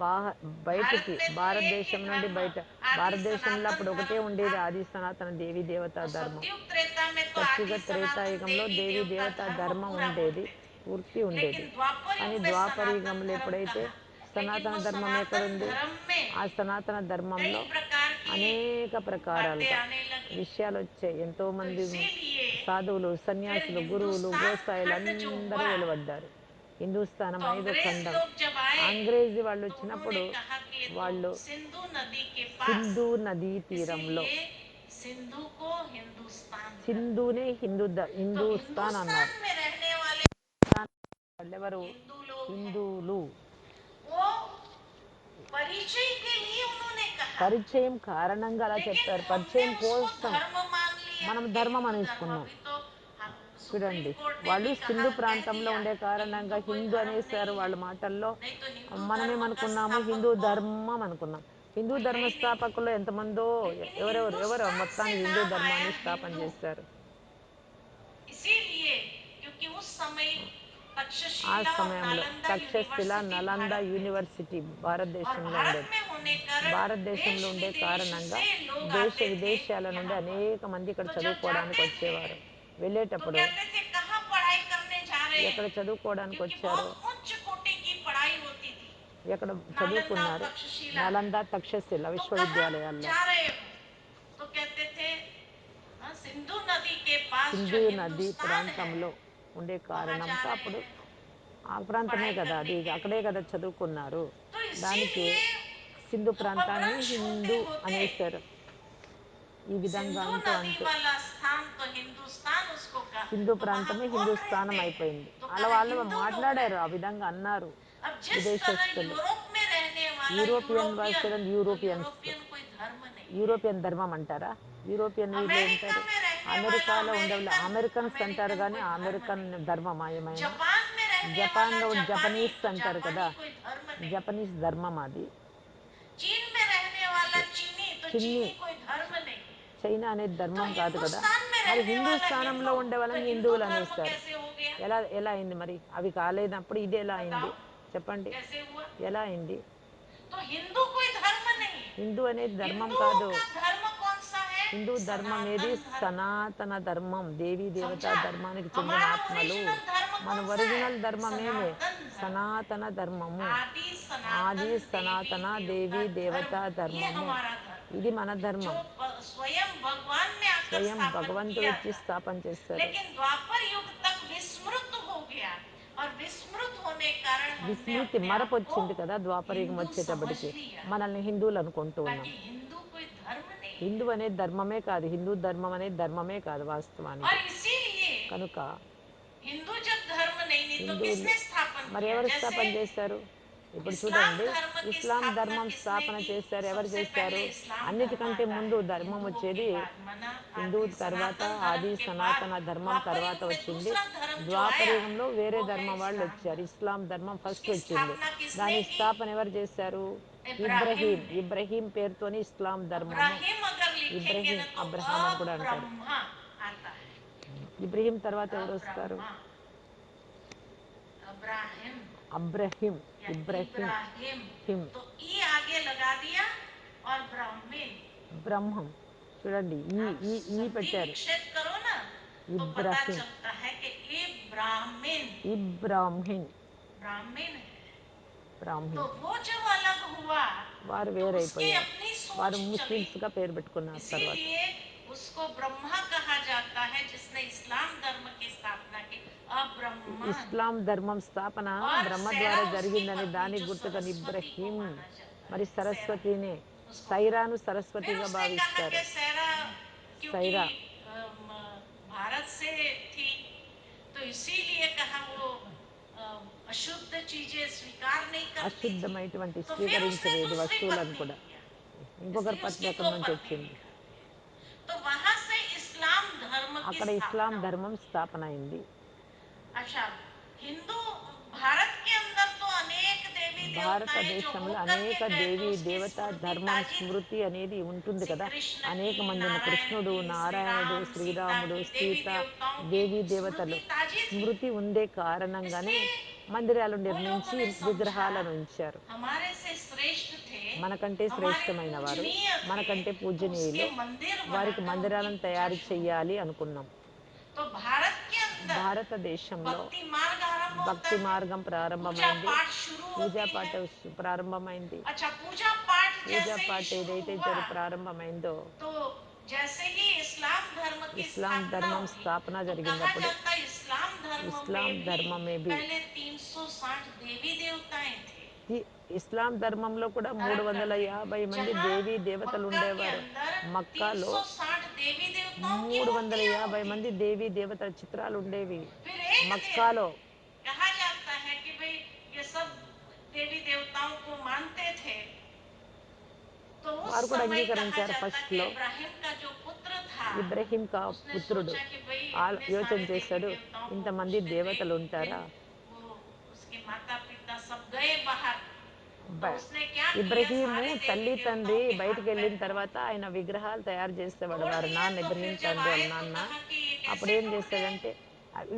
బా भारत బయటికి में तो एक ही భారతదేశం నుండి धर्म బయట, आदि భారతదేశంలో सनातन అప్పుడు ఒకటే धर्म था। ఉండేది ఆది సనాతన దేవి దేవతా तो ధర్మం. सतयुग त्रेता में तो సత్యుగ आदि सनातन త్రేతాయుగంలో देवी దేవి देवता దేవతా धर्म ధర్మం पूरा ఉండేది, बोलते थे। పూర్తి लेकिन ఉండేది. द्वापर కానీ युग में सनातन ద్వాపరయుగంలో धर्म ఎప్పుడైతే कहा, लेकिन సనాతన वो ధర్మం सनातन ఎక్కడుంది? धर्म में ఆ సనాతన कई ధర్మంలో प्रकार की అనేక बातें ప్రకారాలుగా आने लगी। విషయాలు వచ్చాయి. तो ఎంతోమంది इसीलिए సాధువులు, फिर సన్యాసులు, గురువులు, हिंदुस्तान గోసాయిలు खंड जो అందరూ हुआ, వెలువడ్డారు. హిందుస్థానం तो 5వ अंग्रेज ఖండం. लोग जब आए అంగ్రేజీ వాళ్ళు तो उन्होंने వచ్చినప్పుడు कहा कि ये तो వాళ్ళు सिंधु नदी के पास, సింధు నదీ తీరంలో, इसीलिए सिंधु को हिंदुस्तान कर సింధునే दिया। तो హిందూస్థాన్ हिंदुस्तान అన్నారు. में रहने वाले వాళ్ళెవరు? हिंदू लोग हैं, హిందువులు. वो परिचय के लिए उन्होंने कहा, పరిచయం కారణంగా అలా लेकिन చెప్పారు, हमने పరిచయం उसको కోసం. धर्म मान लिया। మనం कि ధర్మం हिंदू धर्म అనేసుకున్నాం. अभी तो सुप्रीम చూడండి, कोर्ट ने వాళ్ళు भी సింధు कह ప్రాంతంలో दिया ఉండే कि కారణంగా हिंदू कोई హిందూ धर्म అనేసారు नहीं వాళ్ళ है, మాటల్లో. नहीं तो हिंदू धर्म का మనమేమనుకున్నాము, హిందూ स्थापक तो ధర్మం అనుకున్నాం. హిందూ कोई है ధర్మ ही नहीं। స్థాపకులు ఎంతమందో, लेकिन ఎవరు हिंदुस्तान से మొత్తానికి హిందూ नाम आया ధర్మాన్ని స్థాపన हिंदू చేశారు. इसीलिए क्योंकि उस समय ఆ तक्षशिला और సమయంలో नालंदा తక్షశిల, यूनिवर्सिटी నలంద भारत में थी యూనివర్సిటీ और భారతదేశంలో भारत ఉండేది. में होने कारण భారతదేశంలో देश ఉండే विदेश కారణంగా से लोग దేశ आते थे విదేశాల నుండి यहाँ पर। అనేక మంది ఇక్కడ तो जब చదువుకోవడానికి जाते थे వచ్చేవారు. तो వెళ్ళేటప్పుడు कहते थे कहाँ पढ़ाई करने जा रहे हैं, ఎక్కడ చదువుకోవడానికి क्योंकि వచ్చారు, बहुत उच्च कोटि की पढ़ाई होती थी ఎక్కడ नालंदा और చదువుకున్నారు, तक्षशिला में। నలంద తక్షశిల तो कहाँ విశ్వవిద్యాలయాల్లో. जा रहे हो, तो कहते थे हाँ, सिंधु नदी के पास जो సింధు నది हिंदुस्तान है ప్రాంతంలో ఉండే वहां जा కారణంతో रहे అప్పుడు हैं ఆ ప్రాంతమే पढ़ाई కదా करने అది, के అక్కడే लिए। కదా చదువుకున్నారు. तो దానికి इसीलिए సింధు ప్రాంతాన్ని अपभ्रंश होते హిందూ होते అనేసారు. ఈ విధంగా सिंधु అంటూ नदी అంటూ वाला स्थान तो हिंदुस्तान उसको कहा। సింధు तो वहां ప్రాంతమే कौन హిందూస్థానం रहते हैं, అయిపోయింది. तो అలా कहा వాళ్ళు हिंदू लोग మాట్లాడారు, ఆ रहते हैं। విధంగా అన్నారు अब जिस तरह విదేశస్తులు. यूरोप में रहने वाला యూరోపియన్ यूरोपियन, భాషలను तो యూరోపియన్స్, यूरोपियन कोई धर्म नहीं है। యూరోపియన్ ధర్మం అంటారా? యూరోపియన్ వీళ్ళు अमेरिका ఏంటారు? में रहने वाला అమెరికాలో ఉండేవాళ్ళు अमेरिकन, అమెరికన్స్ అంటారు, अमेरिकन కానీ कोई धर्म అమెరికన్ नहीं है। ధర్మమా ఏమైనా? जापान में रहने वाला జపాన్లో जापानी, జపనీస్ तो అంటారు కదా, जापानी कोई धर्म नहीं है। జపనీస్ ధర్మం అది. चीन में रहने वाला चीनी, तो చిన్ని चीनी कोई धर्म नहीं है। చైనా అనేది तो ధర్మం కాదు కదా. हिंदुस्तान में మరి रहने वाला హిందూస్థానంలో हिंदू, ఉండే तो వాళ్ళని हिंदू హిందువులు धर्म అనేస్తారు. कैसे हो गया, ఎలా ఎలా అయింది మరి? అవి కాలేనప్పుడు ఇది ఎలా बताओ అయింది చెప్పండి? कैसे हुआ। ఎలా అయింది? तो हिंदू कोई धर्म नहीं है। హిందూ అనేది ధర్మం हिंदुओं కాదు. का धर्म कौन सा है, హిందూ ధర్మం ఏది? सनातन धर्म। సనాతన ధర్మం, దేవీ దేవతా समझा, ధర్మానికి చెందిన हमारा ఆత్మలు. ओरिजिनल धर्म మన कौन सा है, ఒరిజినల్ ధర్మమేమే सनातन धर्म। సనాతన ధర్మము, आदि ఆది सनातन देवी సనాతన देवता దేవీ धर्म, దేవతా ये ధర్మము. हमारा धर्म ఇది है మన जो ధర్మం. स्वयं भगवान ने आकर స్వయం स्थापन భగవంతుడు किया వచ్చి था। స్థాపన చేశారు. लेकिन द्वापर युग तक विस्मृत हो गया और विस्मृत होने के कारण हमने విస్మృతి अपने आप మరపు को వచ్చింది కదా ద్వాపరయుగం हिंदू समझ వచ్చేటప్పటికి. लिया। మనల్ని హిందువులు అనుకుంటూ ఉన్నాం. बाकी हिंदू कोई धर्म नहीं హిందూ है। అనేది ధర్మమే కాదు, హిందూ ధర్మం అనేది ధర్మమే కాదు और వాస్తవానికి. इसीलिए కనుక हिंदू जब धर्म नहीं तो హిందువులు किसने स्थापन మరి किया, ఎవరు जैसे స్థాపన చేశారు? ఇప్పుడు इस्लाम చూడండి, धर्म की ఇస్లాం स्थापना ధర్మం किसने స్థాపన की, చేశారు. ఎవరు सबसे చేశారు? पहले इस्लाम धर्म అన్నిటికంటే आता ముందు है, ధర్మం हिंदुओं के వచ్చేది बाद मना హిందూ आदि తర్వాత, सनातन धर्म ఆది के बाद సనాతన ధర్మం द्वापर తర్వాత युग में వచ్చింది. दूसरा धर्म जो ద్వాపర आया యుగంలో వేరే वो है ధర్మం వాళ్ళు इस्लाम వచ్చారు. धर्म। ఇస్లాం ధర్మం ఫస్ట్ उसकी వచ్చింది. स्थापना किसने దాని की, స్థాపన ఎవరు చేశారు? इब्राहिम ఇబ్రహీం. ने। ఇబ్రహీం పేరుతోని ఇస్లాం ధర్మము. इब्राहिम अगर लिखेंगे ఇబ్రహీం, ना तो అబ్రహాం అని కూడా అంటారు. अब्रह्मा आता है, ఇబ్రహీం తర్వాత ఎవరు వస్తారు? अब्रह्मा, अब्राहिम అబ్రహీం. या ఇబ్రహీం, इब्राहिम, హిమ్, तो ई आगे लगा दिया और ब्राह्मण। బ్రహ్మం. చూడండి, ఈ आप ఈ ఈ संधि పెట్టారు. विक्षेप करो ना तो पता ఇబ్రహీం, चलता है कि ये ब्राह्मण, ఇబ్రాహ్మిన్, ब्राह्मण है। तो బ్రాహ్మిన్. वो जब अलग हुआ వారు तो उसकी వేరైపోయారు. अपनी వారు सोच चली, ముస్లిమ్స్గా పేరు పెట్టుకున్నారు తర్వాత. इसीलिए उसको ब्रह्मा कहा जाता है जिसने इस्लाम धर्म की स्थापना की, अब्रह्मन। ఇస్లాం ధర్మం స్థాపన और బ్రహ్మ सैरा ద్వారా उसकी జరిగిందని पत्नी దానికి जो గుర్తుగా सरस्वती को ఇబ్రహీం. माना जाता మరి है, सैरा సరస్వతినే, उसको कहा। సైరాను फिर సరస్వతిగా उसने कहा భావిస్తారు. कि सैरा क्योंकि సైరా भारत से थी तो इसीलिए कहा वो अशुद्ध चीजें स्वीकार नहीं करती थी, అశుద్ధమైనటువంటి तो फिर उसने స్వీకరించలేదు दूसरी వస్తువులను पत्नी కూడా. लिया, ఇంకొకరి इसलिए పత్ని उसकी ఎక్కడి दो నుంచి पत्नी వచ్చింది? लिखा गया। तो वहां से इस्लाम धर्म की అక్కడ ఇస్లాం स्थापना हुई। ధర్మం స్థాపన అయింది. अच्छा, हिंदू भारत के अंदर तो अनेक देवी देवताएं जो భారతదేశంలో होकर के అనేక गए तो దేవీ उसकी దేవత स्मृति ధర్మం ताजी थी। స్మృతి అనేది ఉంటుంది श्री కదా. कृष्ण అనేక की, మందిని नारायण కృష్ణుడు, की, श्री నారాయణుడు, राम सीता శ్రీరాముడు, की, देवी సీత, देवताओं की దేవీ దేవతలు स्मृति ताजी थी। స్మృతి ఉండే కారణంగానే इसलिए మందిరాలు उन लोगों నిర్మించి ने समझा విగ్రహాలను ఉంచారు. हमारे से श्रेष्ठ थे, మనకంటే हमारे శ్రేష్టమైన వారు, पूजनीय थे, మనకంటే तो उसके పూజనీయులు, मंदिर వారికి बनाकर उनकी మందిరాలను पूजा తయారు शुरू की। చెయ్యాలి అనుకున్నాం. तो भारत के अंदर భారతదేశంలో भक्ति मार्ग आरंभ होता భక్తి है, మార్గం पूजा ప్రారంభమైంది. पाठ शुरू పూజా होती పాఠ है। ప్రారంభమైంది. अच्छा, पूजा पाठ పూజా जैसे ही పాట शुरू ఏదైతే हुआ ప్రారంభమైందో, तो जैसे ही इस्लाम धर्म की ఇస్లాం स्थापना ధర్మం हुई స్థాపన तो कहा జరిగినప్పుడు जाता है इस्लाम धर्म ఇస్లాం में भी ధర్మం బి पहले 360 देवी देवताएं थे। ఇస్లాం ధర్మంలో కూడా अर्क करते 350 మంది जहाँ దేవీ దేవతలు मक्का के ఉండేవారు. अंदर మక్కాలో 360 देवी देवताओं की मूर्तियां 350 होती మంది थी। దేవీ దేవతల చిత్రాలు ఉండేవి फिर एक दिन మక్కాలో. कहा जाता है कि भाई ये सब देवी देवताओं को मानते थे, तो उस వారు కూడా समय कहा అంగీకరించారు जाता कि ఫస్ట్లో. इब्राहिम का जो पुत्र था ఇబ్రహీం కా उसने పుత్రుడు सोचा कि भाई इतने యోచన सारे देवी చేశాడు, देवताओं को ఇంతమంది पूछते थे, దేవతలు फिर ఉంటారా. वो उसके माता पिता सब गए बाहर, तो బ- उसने क्या किया, ఇబ్రహీము सारे देवी తల్లి తండ్రి देवताओं के हाथ బయటికి पैर వెళ్ళిన तोड़ తర్వాత ఆయన విగ్రహాలు తయారు చేసేవాడు. तोड़ వారు दिया। నాన్న तो ఇబ్రహీం फिर जब తండ్రి వాళ్ళ आए तो నాన్న. कहा कि ये అప్పుడు कैसे ఏం टूट गए, చేశాడంటే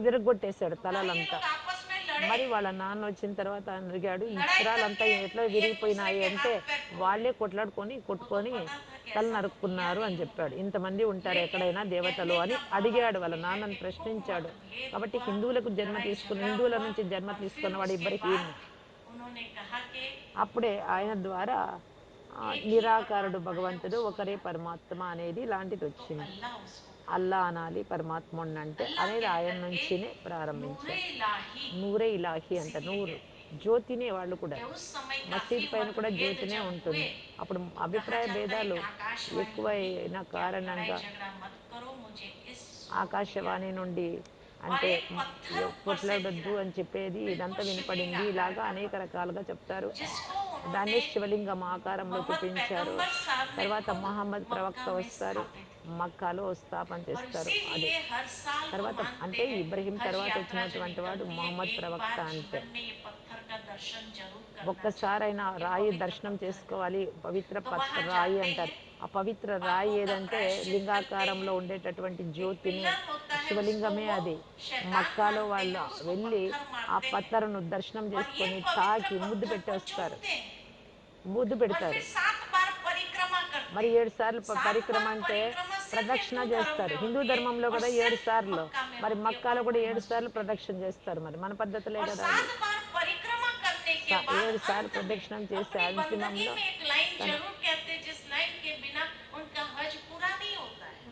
విరగొట్టేశాడు तो कहा ये తలలంతా. लोग आपस में लड़े, మరి వాళ్ళ నాన్న వచ్చిన తర్వాత ఆయన అడిగాడు, ఈ लड़ाई చిత్రాలంతా करके ఎట్లా एक दूसरे విరిగిపోయినాయి के అంటే, हाथ पैर तोड़े। వాళ్ళే కొట్లాడుకొని वो तो కొట్టుకొని पता था कि తల ऐसा तो किया నరుక్కున్నారు అని नहीं చెప్పాడు. होगा, ఇంతమంది ఉంటారు लेकिन ఎక్కడైనా దేవతలు कहने అని का అడిగాడు, भावार्थ వాళ్ళ ये है నాన్నను कि खूब ప్రశ్నించాడు. मतभेद కాబట్టి हुआ, హిందువులకు జన్మ लड़ाई తీసుకున్న झगड़ा హిందువుల हुआ, నుంచి జన్మ और फिर తీసుకున్నవాడు उसके ఇబ్రహీము. बाद उन्होंने कहा कि అప్పుడే ఆయన ద్వారా एक ही నిరాకారుడు परमात्मा है, భగవంతుడు उसको ఒకరే याद పరమాత్మ అనేది ఇలాంటిది तो వచ్చింది. अल्लाह उसको कहा। అల్లా అనాలి పరమాత్ముడిని అంటే अल्लाह అనేది ఆయన कहकर के నుంచినే नूरे ప్రారంభించారు. इलाही నూరే ఇలాహి అంట, इसीलिए నూరు कहते हैं జ్యోతినే. వాళ్ళు కూడా कि उस समय काफी మసీద్ పైన కూడా मतभेद జ్యోతినే जब हुए ఉంటుంది. అప్పుడు तो कहा అభిప్రాయ जाता है భేదాలు कि आकाशवाणी हुई ఎక్కువైన कि आप लड़ाई కారణంగా झगड़ा मत करो, मुझे इस श्लोक को ఆకాశవాణి याद నుండి करो। और అంటే एक पत्थर ऊपर से కొట్లాడొద్దు गिरा, అని చెప్పేది बिल्कुल ఇదంతా शिवलिंग వినపడింది. आकार ఇలాగా का అనేక पत्थर, రకాలుగా చెప్తారు. जिसको उन्होंने దాన్నే శివలింగం ఆకారంలో मोहम्मद చూపించారు. पैगंबर साहब ने తర్వాత खुद మహమ్మద్ ప్రవక్త मक्का में వస్తారు, स्थापित किया। మక్కాలో స్థాపన और చేస్తారు. అది इसीलिए हर साल वो తర్వాత मानते అంటే हैं, ఇబ్రహీం हज తర్వాత यात्रा जो వచ్చినటువంటి వాడు निकलती है, మహమ్మద్ एक ప్రవక్త बार అంటే. जीवन में ये पत्थर का दर्शन जरूर करना चाहिए, ఒక్కసారైనా ये రాయి पवित्र దర్శనం पत्थर का। చేసుకోవాలి. పవిత్ర तो वहां రాయి जाते అంటారు. हैं, ఆ పవిత్ర రాయి पापों का ఏదంటే प्रायश्चित करते లింగాకారంలో हैं। ఉండేటటువంటి एक జ్యోతినే, पिल्लर होता है, उसको శివలింగమే वो అది. शैतान మక్కాలో मानते हैं, వాళ్ళు उसको వెళ్ళి पत्थर ఆ मारते हैं పత్తరును దర్శనం और ये చేసుకొని पवित्र తాకి ముద్దు पत्थर పెట్టి को వస్తారు, चूमते हैं ముద్దు और फिर పెడతారు. 7 बार परिक्रमा करते మరి हैं। 7 సార్లు 7 పరిక్రమ बार అంటే परिक्रमा सिर्फ ప్రదక్షిణ हिंदू धर्म చేస్తారు. में హిందూ होती है ధర్మంలో और కదా 7 सिर्फ సార్లు. मक्का में మరి होती है మక్కాలో और కూడా कोई 7 मस्जिद సార్లు में नहीं। ప్రదక్షిణ చేస్తారు. మరి మన పద్ధతులే और కదా అవి. 7 बार परिक्रमा करने के बाद 7 సార్లు अंत में ప్రదక్షిణం చేసి अपनी बंदगी అంతిమంలో में एक लाइन తన जरूर कहते हैं, जिस लाइन के बिना उनका हज पूरा नहीं होता है।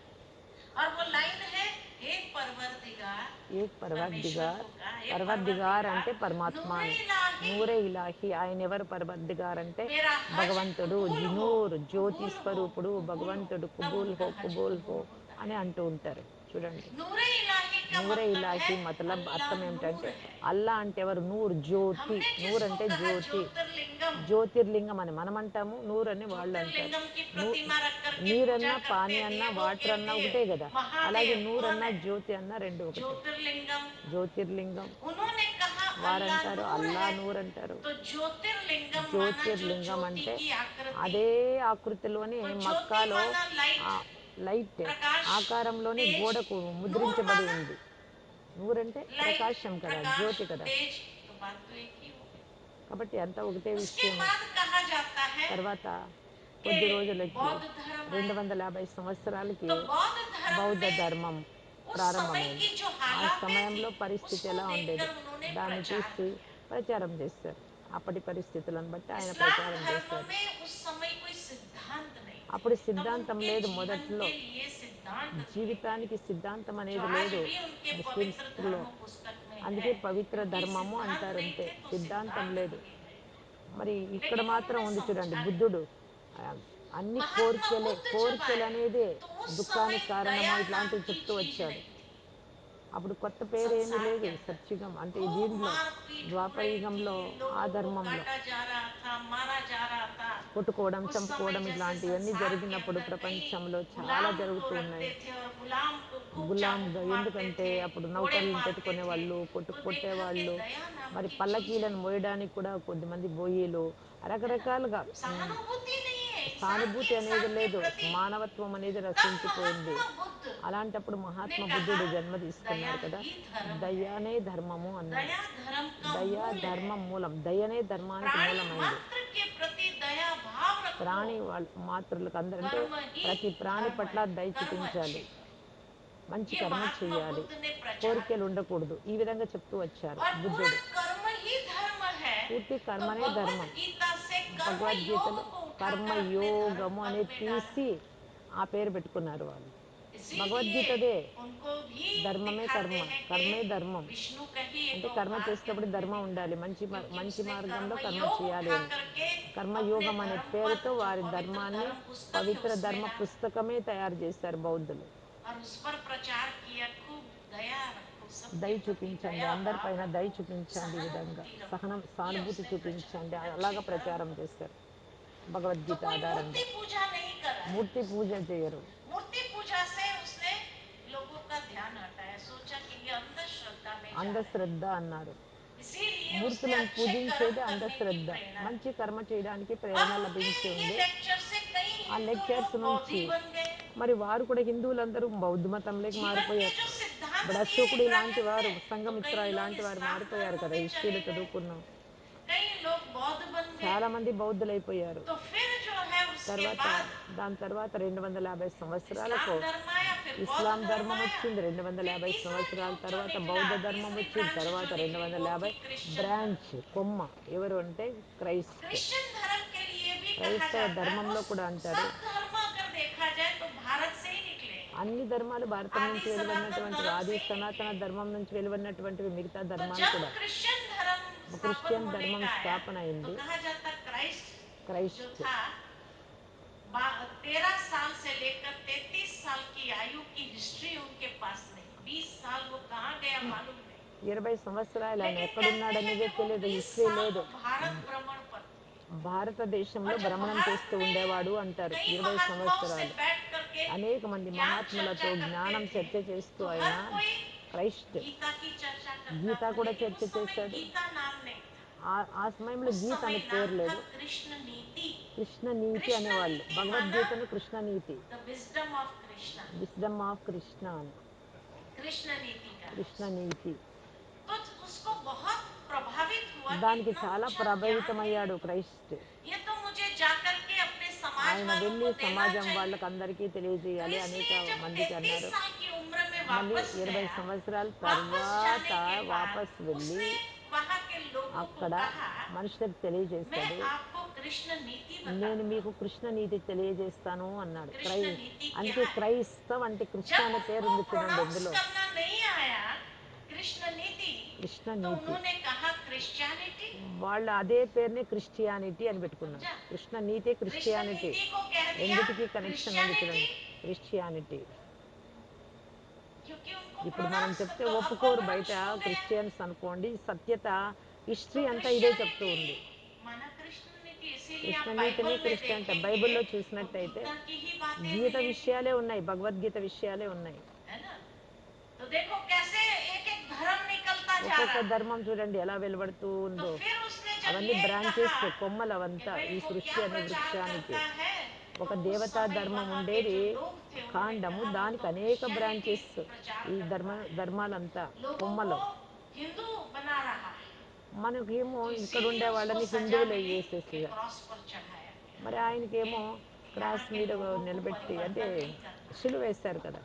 और वो लाइन है, हे परवरदिगार, ఏక్ परमेश्वर పర్వద్దిగార్. को कहा, हे పర్వద్దిగార్ परवरदिगार అంటే పరమాత్మ नूरे అని. इलाही, నూరే ఇలాహి. ఆయన ఎవరు పర్వద్దిగార్ అంటే मेरा हज భగవంతుడు. कबूल हो, జినూర్ జ్యోతి कबूल हो, స్వరూపుడు कबूल हो, భగవంతుడు. तब కుబూల్ उनका హో हज కుబూల్ హో कबूल होता అని है। అంటూ ఉంటారు. చూడండి, नूरे इलाही का నూరే मतलब है ఇలాహి మతలబ్ अल्लाह అర్థం नूर ఏమిటంటే है। అల్లా అంటే ఎవరు? నూర్ జ్యోతి. हमने నూర్ जिसको అంటే कहा జ్యోతి, ज्योतिर्लिंगम, జ్యోతిర్లింగం అని మనం అంటాము, నూర్ అని వాళ్ళు అంటారు. ज्योतिर्लिंगम की నూ प्रतिमा रख करके पूजा నీరన్నా करते పానీ हैं, అన్నా देवों के వాటర్ అన్నా देव ఒకటే కదా. అలాగే महादेव నూర్ कौन అన్నా है, జ్యోతి అన్నా రెండు ఒకటే. ज्योतिर्लिंगम। జ్యోతిర్లింగం. उन्होंने कहा अल्लाह వారంటారు नूर అల్లా है, నూర్ అంటారు. तो ज्योतिर्लिंगम माना जो జ్యోతిర్లింగం ज्योति అంటే की आकृति, అదే ఆకృతిలోనే तो ज्योति మక్కాలో माना ఆ लाइट, లైట్ प्रकाश, ఆకారంలోనే तेज। గోడకు नूर ముద్రించబడి माना ఉంది. నూరంటే लाइट, ప్రకాశం కదా, प्रकाश, జ్యోతి కదా. तेज, तो बात तो एक ही हो गई। కాబట్టి అంతా ఒకటే उसके విషయమే. बाद कहा जाता है తర్వాత कि కొద్ది రోజులకి बौद्ध धर्म आए। 250 సంవత్సరాలకి तो बौद्ध धर्म బౌద్ధ में ధర్మం उस समय ప్రారంభమైంది. की जो ఆ हालातें थी, సమయంలో పరిస్థితి उसको ఎలా ఉండేది देखकर उन्होंने దాన్ని प्रचार చూసి किया। ప్రచారం చేశారు. అప్పటి పరిస్థితులను బట్టి ఆయన इस्लाम ప్రచారం धर्म చేశారు. में उस समय कोई सिद्धांत नहीं थे, అప్పుడు तब సిద్ధాంతం उनके లేదు. जीवन మొదట్లో के लिए सिद्धांत दिए गए, జీవితానికి సిద్ధాంతం जो అనేది आज లేదు भी उनके पवित्र ముస్లిమ్స్లో. धर्म पुस्तक में है। అందుకే పవిత్ర क्योंकि ధర్మము सिद्धांत అంటారు नहीं అంతే, थे तो సిద్ధాంతం सिद्धांत లేదు. दिए गए, మరి ఇక్కడ लेकिन మాత్రం उन्होंने ఉంది చూడండి, समझा नहीं। బుద్ధుడు ఆ, అన్ని महात्मा కోరికలే, बुद्ध जब కోరికలు आए అనేదే तो उस समय దుఃఖానికి కారణమో दया नाम ఇట్లాంటివి की చెప్తూ चीज వచ్చాడు. नहीं थी। అప్పుడు కొత్త పేరు ఏమీ संसार లేదు के अंदर సత్యుగం అంటే ఈ खूब దీంట్లో, मारपीट हो ద్వాపర रही थी, యుగంలో ఆ लोगों को ధర్మంలో काटा जा रहा था, मारा जा रहा था। కొట్టుకోవడం, उस समय చంపుకోవడం जैसे ఇట్లాంటివన్నీ संसार के జరిగినప్పుడు अंदर कई ప్రపంచంలో చాలా गुलाम को జరుగుతూ रखते ఉన్నాయి. थे और गुलाम को खूब चाबुक గులాంగా मारते ఎందుకంటే थे, అప్పుడు कोड़े నౌకర్లను मारते పెట్టుకునే थे। వాళ్ళు, तो देखा कि కొట్టేవాళ్ళు. दया नाम మరి की चीज పల్లకీలను नहीं, మోయడానికి కూడా కొద్దిమంది బోయీలు, है ना। రకరకాలుగా सहानुभूति नहीं है इंसान की, సానుభూతి అనేది इंसान के లేదు, प्रति। మానవత్వం అనేది तब నశించిపోయింది. महात्मा बुद्ध అలాంటప్పుడు ने మహాత్మా कहा బుద్ధుడు జన్మ दया తీసుకున్నారు కదా. ही धर्म है, దయనే ధర్మము అన్నాడు. दया धर्म का దయ मूल है। ధర్మం మూలం, దయనే ధర్మానికి प्राणी మూలమైంది. मात्र के प्रति दया भाव रखो, ప్రాణి వాళ్ళ మాతృలకు అందరంటే कर्म ही ప్రతి ప్రాణి धर्म పట్ల है, దయ कर्म చూపించాలి, अच्छे करो। మంచి ये కర్మ महात्मा చేయాలి, बुद्ध ने प्रचार కోరికలు किया ఉండకూడదు. ఈ విధంగా చెప్తూ వచ్చారు और पूरा బుద్ధుడు. कर्म ही धर्म है। పూర్తి तो కర్మనే भगवत ధర్మం. गीता से कर्म योग భగవద్గీతలో को उठाकर अपने धर्म కర్మయోగము पद అనేది में डाला। తీసి ఆ పేరు పెట్టుకున్నారు వాళ్ళు. इसीलिए భగవద్గీతదే उनको भी ధర్మమే दिखाते కర్మ, हैं कि కర్మే ధర్మం. विष्णु का ही एक అంటే కర్మ अवतार के చేసేటప్పుడు रूप में ధర్మం ఉండాలి, दिखाया, क्योंकि మంచి उसने మార్గంలో कर्म కర్మ योग చేయాలి उठा అని. करके अपने కర్మయోగం అనే धर्म पद పేరుతో जो వారి पवित्र ధర్మాన్ని धर्म पुस्तक है పవిత్ర उसमें ధర్మ डाला పుస్తకమే తయారు చేశారు బౌద్ధులు. और उस पर प्रचार किया, खूब दया रखो, सबके దయ प्रति చూపించండి, दया भाव అందరిపైన దయ रखो, చూపించండి, ఈ విధంగా सहानुभूति रखो, సహనం ये సానుభూతి उसने प्रचार చూపించండి, किया। अच्छे అలాగా कर्म ప్రచారం करो। చేశారు. तो భగవద్గీత कोई ఆధారంగా. मूर्ति पूजा नहीं कर रहा है। మూర్తి పూజ చేయరు. मूर्ति पूजा से उसने लोगों का ध्यान हटाया, सोचा कि ये अंधश्रद्धा में जा रहे అంధశ్రద్ధ అన్నారు. हैं, इसीलिए उसने మూర్తులను अच्छे పూజించేది कर्म करने की అంధశ్రద్ధ. प्रेरणा మంచి दी। కర్మ చేయడానికి अब ప్రేరణ उनके లభించి ये ఉంది. लेक्चर से कई ఆ हिंदू లెక్చర్స్ लोग నుంచి बौद्धि बन गए। మరి వారు కూడా హిందువులందరూ బౌద్ధ మతంలోకి जीवन के మారిపోయారు. जो सिद्धांत ఇప్పుడు दिए అశోకుడు ఇలాంటి इब्राहिम వారు, ने, तो సంఘమిత్ర कई लोग ఇలాంటి వారు इस्लाम మారిపోయారు धर्म కదా, में హిస్టరీలో चले गए, చదువుకున్నాం. कई लोग बौद्ध बन गए। చాలా మంది బౌద్ధులైపోయారు. तो फिर जो है उसके తర్వాత बाद దాని తర్వాత 250 సంవత్సరాలకు इस्लाम धर्म आया, फिर बौद्ध ఇస్లాం धर्म ధర్మం आया, వచ్చింది. फिर 250 तीसरा సంవత్సరాల युग जो తర్వాత निकला, బౌద్ధ ధర్మం तीसरी వచ్చింది. ब्रांच తర్వాత जो निकली वो 250 थी क्रिश्चियन బ్రాంచ్ धर्म। కొమ్మ ఎవరు అంటే క్రైస్ట్. क्रिश्चियन धर्म के लिए भी कहा క్రైస్తవ जाता है वो ధర్మంలో కూడా అంటారు, सब धर्म अगर देखा जाए तो भारत से ही निकले हैं, అన్ని ధర్మాలు భారతం आदि నుంచి सनातन వెలువడినటువంటివి, धर्म ఆది से ही సనాతన निकले हैं। ధర్మం నుంచి వెలువడినటువంటివి మిగతా तो ధర్మాలు जब కూడా. क्रिश्चियन धर्म स्थापन క్రిస్టియన్ होने ధర్మం का आया స్థాపన तो అయింది. कहा जाता क्राइस्ट जो క్రైస్ట్ था 13 साल से लेकर 33 साल की आयु की हिस्ट्री उनके पास नहीं, 20 साल वो कहाँ गया मालूम नहीं। 20 సంవత్సరాలు ఆయన लेकिन कहते हैं ఎక్కడున్నాడనేదే कि वो తెలియదు, 20 హిస్టరీ साल లేదు. वो भारत भ्रमण पर थे। భారతదేశంలో और जब భ్రమణం भारत చేస్తూ में ఉండేవాడు అంటారు. कई 20 महात्माओं से సంవత్సరాలు बैठ करके అనేక మంది ज्ञान మహాత్ములతో चर्चा करते జ్ఞానం थे, చర్చ చేస్తూ तो ఆయన हर कोई క్రైస్ట్ गीता की चर्चा करता గీత था, కూడా लेकिन చర్చ उस समय చేశాడు. गीता नाम नहीं था। ఆ సమయంలో उस గీత समय అనే नाम పేరు था లేదు. कृष्ण नीति। కృష్ణ నీతి कृष्ण అనేవాళ్ళు. नीति माना భగవద్గీతను కృష్ణ నీతి, the wisdom of Krishna, wisdom of Krishna అని. कृष्ण नीति का है కృష్ణ उसको। నీతి तो उसको बहुत प्रभावित हुआ कि దానికి इतना చాలా ऊंचा ज्ञान है, ప్రభావితమయ్యాడు క్రైస్ట్. ये तो मुझे जाकर के अपने समाज ఆయన वालों వెళ్ళి को देना సమాజం चाहिए। వాళ్ళకి అందరికీ तो తెలియజేయాలి అనేక इसलिए जब మందికి 33 అన్నారు. साल की उम्र में మళ్ళీ वापस 20 गया, సంవత్సరాల वापस తర్వాత जाने के बाद వాపస్ వెళ్ళి उसने वहां के लोगों को అక్కడ कहा, మనుషులకు मैं తెలియజేశాడు, आपको कृष्ण नीति నేను बताता మీకు हूँ। కృష్ణ నీతి తెలియజేస్తాను అన్నాడు. कृष्ण नीति क्या అందుకే है? క్రైస్తవ్ అంటే కృష్ణ जब అనే పేరు उनको ఉంది చూడండి प्रोनाउंस ఎందులో. करना नहीं आया कृष्ण नीति, కృష్ణ तो నీతి उन्होंने कहा क्रिश्चियनिटी। వాళ్ళు అదే పేరునే క్రిస్టియానిటీ అని పెట్టుకున్నారు. समझा? కృష్ణ నీతి कृष्ण క్రిస్టియానిటీ नीति को कह दिया రెండిటికి కనెక్షన్ ఉంది क्रिश्चियनिटी, చూడండి. క్రిస్టియానిటీ क्योंकि उनको ఇప్పుడు మనం प्रोनाउंस कर, చెప్తే तो ఒప్పుకోరు अपभ्रंश బయట हो गया। క్రిస్టియన్స్ అనుకోండి. సత్యత तो హిస్టరీ అంతా ఇదే చెప్తూ क्रिश्चियनिटी ఉంది. माना कृष्ण नीति, इसीलिए కృష్ణ आप నీతిని बाइबल में కృష్ణ అంటే देखेंगे బైబిల్లో तो చూసినట్టయితే गीता की ही बातें గీత मिलेंगी, విషయాలే ఉన్నాయి, భగవద్గీత విషయాలే ఉన్నాయి. है ना। तो देखो कैसे एक एक धर्म निकलता जा ఒక్కొక్క रहा है। ధర్మం చూడండి ఎలా వెలువడుతూ तो ఉందో. फिर उसने जब అవన్నీ ये బ్రాంచెస్, कहा కొమ్మలు कि అవంతా भाई ఈ वो సృష్టి क्या అనే प्रचार వృక్షానికి. करता है, तो ఒక उस దేవతా समय ధర్మం वहां के ఉండేది, जो लोग थे उन्होंने కాండము, कहा वो దానికి तो అనేక क्रिश्चियनिटी బ్రాంచెస్. प्रचार ఈ करता है, ధర్మాలంతా लोगों को కొమ్మలు. हिंदू बना रहा है। మనకేమో तो ఇక్కడ इसीलिए ఉండే उसको వాళ్ళని सजा హిందువులు मिली कि చేసేసారు. क्रॉस पर चढ़ाया गया, మరి कि ఆయనకేమో यहाँ క్రాస్ के మీద लोगों को నిలబెట్టి అంటే परिवर्तन नहीं करना है, సిలువ వేశారు కదా,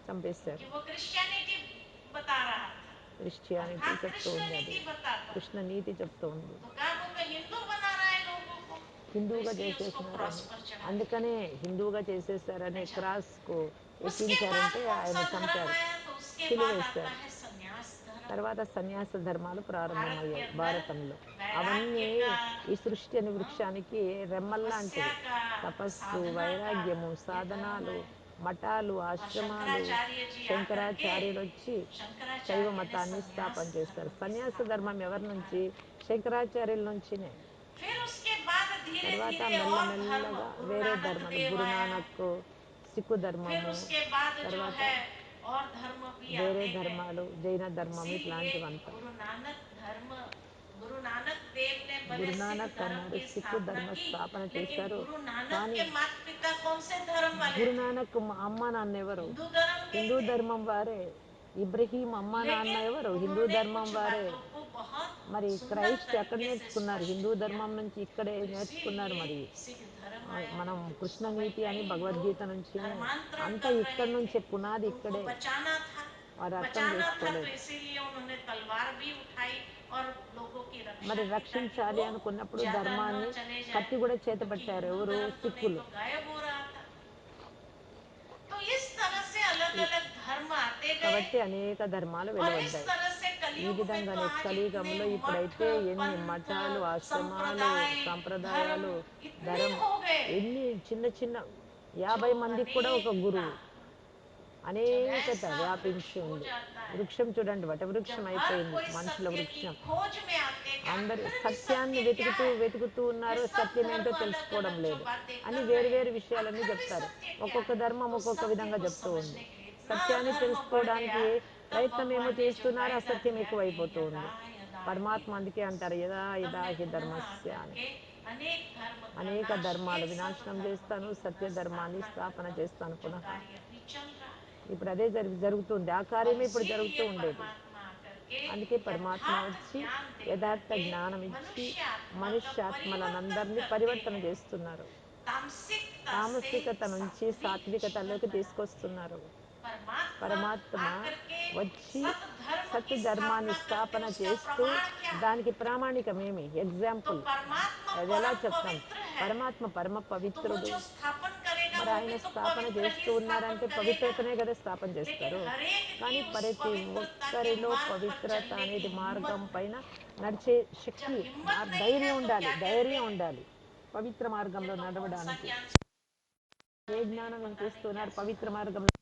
చంపేశారు. क्योंकि वो क्रिश्चियनिटी बता रहा था, క్రిస్టియానిటీ अर्थात చెప్తూ कृष्ण ఉంది, అది नीति बताता था। కృష్ణ నీతి చెప్తూ ఉంది. तो कहा वो तो हिंदू बना रहा है लोगों को, तो హిందువుగా इसलिए उसको क्रॉस చేసేసినారని, पर चढ़ा दिया। అందుకనే హిందువుగా చేసేసారని अच्छा, క్రాస్కు उसके बाद ఎక్కించారంటే कौन ఆయన सा धर्म చంపారు, आया, तो उसके సిలువ बाद आता వేశారు. है संन्यास धर्म। తర్వాత సన్యాస ధర్మాలు भारत के ప్రారంభమయ్యాయి अंदर భారతంలో. वैराग्य అవన్నీ का, ఈ సృష్టి అనే हाँ, వృక్షానికి तपस्या రెమ్మల్లాంటివి. का, తపస్సు, साधना का వైరాగ్యము, ये धर्म సాధనాలు, है। మఠాలు, और ఆశ్రమాలు. शंकराचार्य जी आकर के, శంకరాచార్యులు వచ్చి శైవ शंकराचार्य ने మతాన్ని संन्यास స్థాపన धर्म చేస్తారు. की సన్యాస स्थापना ధర్మం की ఎవరి నుంచి? भारत। శంకరాచార్యుల నుంచినే. फिर उसके बाद धीरे తర్వాత धीरे और धर्म, మెల్లమెల్లగా गुरु వేరే नानक ధర్మాలు, देव आया। గురునానక్, సిక్కు फिर ధర్మము, उसके बाद जो తర్వాత है और धर्म भी వేరే आते गए। ధర్మాలు, జైన ధర్మం, इसीलिए ఇట్లాంటివంతా. गुरु नानक धर्म, गुरु नानक देव ने भले सिख గురునానక్ धर्म అన్నారు, की సిక్కు स्थापना ధర్మ की, స్థాపన लेकिन చేశారు. गुरु नानक కానీ के माता पिता कौन से धर्म वाले थे? గురునానక్ అమ్మ నాన్న ఎవరు? हिंदू धर्म के హిందూ थे। ధర్మం వారే. ఇబ్రహీం అమ్మ నాన్న लेकिन ఎవరు? హిందూ उन्होंने ధర్మం कुछ వారే. बातों को बहुत మరి सुंदर క్రైస్ట్ ఎక్కడ तरीके से నేర్చుకున్నారు? स्पष्ट హిందూ किया। ధర్మం నుంచి ఇక్కడే तो నేర్చుకున్నారు. इसीलिए మరి सिख धर्म आया। మనం उस కృష్ణ समय నీతి అని कई భగవద్గీత लोग నుంచినే धर्मांतरण అంతా कर ఇక్కడ रहे थे, నుంచే, పునాది तो उनको ఇక్కడే. बचाना था। వారు అర్థం बचाना था तो చేసుకోలేదు. इसीलिए उन्होंने तलवार भी उठाई और लोगों की रक्षा మరి की, ताकि రక్షించాలి वो అనుకున్నప్పుడు ज्यादा न ధర్మాన్ని चले जाए, కత్తి కూడా చేత क्योंकि పట్టారు. हिंदू ఎవరు? धर्म तो नहीं సిక్కులు. तो गायब हो रहा था। तो इस तरह से अलग ఈ- अलग धर्म आते गए। కాబట్టి అనేక ధర్మాలు और इस వెలువడ్డాయి. तरह से ఈ कलयुग में तो విధంగానే आज इतने కలియుగంలో मठ, ఇప్పుడైతే ఎన్ని पंथ, మఠాలు, ఆశ్రమాలు, संप्रदाय, धर्म సాంప్రదాయాలు, इतने ధరం, हो गए ఎన్ని చిన్న చిన్న जो 50 మందికి కూడా ఒక अनेक, గురువు. हाँ, అనేకత ऐसा वृक्ष వ్యాపించి हो ఉంది. जाता है వృక్షం చూడండి, వటవృక్షం जब हर అయిపోయింది कोई మనుషుల सत्य की వృక్షం. खोज में आते कि అందరూ आखिर में సత్యాన్ని सत्य क्या వెతుకుతూ है. వెతుకుతూ ये ఉన్నారు, सब సత్యం ఏంటో धर्म अलग తెలుసుకోవడం अलग जो లేదు बातें అని कर వేరు रहे हैं వేరు విషయాలన్నీ आखिर में చెప్తారు. सत्य क्या ఒక్కొక్క है. ధర్మం तो ఒక్కొక్క सत्य విధంగా को చెప్తూ ఉంది. समझने के लिए इतना సత్యాన్ని धर्म बढ़ తెలుసుకోవడానికి गया. तब ప్రయత్నం ఏమో भगवान ने जो చేస్తున్నారు, वायदा అసత్యం दिया कि ఎక్కువైపోతూ यदा ఉంది. यदा हि పరమాత్మ అందుకే धर्मस्य. అంటారు యదా तब యదా मैं హి पुनः ధర్మస్య आकर అని. के अनेक धर्म का అనేక नाश के ధర్మాలు सत వినాశనం धर्म చేస్తాను, की సత్య पुनः ధర్మాన్ని स्थापना స్థాపన करूंगा. చేస్తాను जो పునః. कार्य अभी चल रहा है. ఇప్పుడు అదే జరుగుతుంది, ఆ और కార్యమే ఇప్పుడు జరుగుతూ इसीलिए ఉండేది. परमात्मा आकर के అందుకే పరమాత్మ यथार्थ వచ్చి ज्ञान दे యథార్థ करके జ్ఞానం ఇచ్చి मनुष्य आत्मा का परिवर्तन మనుష్యాత్మలనందరినీ करते పరివర్తన हैं. చేస్తున్నారు. तामसिकता से తామసికత నుంచి सात्विक जीवन సాత్వికతలోకి बनाते हैं. తీసుకొస్తున్నారు. परमात्मा పరమాత్మ आकर के వచ్చి सत धर्म సత్య की ధర్మాన్ని स्थापना करते స్థాపన उसका చేస్తూ प्रमाण क्या है. దానికి ప్రామాణికమేమి तो ఎగ్జాంపుల్ परमात्मा అది ఎలా परम చెప్తాం. पवित्र है. పరమాత్మ పరమ तो वो పవిత్రుడు. जो स्थापन करेगा మరి वो ఆయన भी तो స్థాపన पवित्र ही చేస్తూ स्थापन ఉన్నారంటే करेगा. పవిత్రతనే కదా స్థాపన लेकिन చేస్తారు. हर एक की కానీ उस ప్రతి पवित्रता के ఒక్కరిలో मार्ग पर పవిత్రత चलने की అనేది మార్గం हिम्मत పైన नहीं. నడిచే శక్తి, जब हिम्मत नहीं है ధైర్యం तो ఉండాలి, क्या कहते ధైర్యం हैं. ఉండాలి పవిత్ర ये మార్గంలో तो कौन सा నడవడానికి. ज्ञान ఏ मैंने జ్ఞానం पता नहीं क्या వినిపిస్తున్నారు పవిత్ర सुना మార్గంలో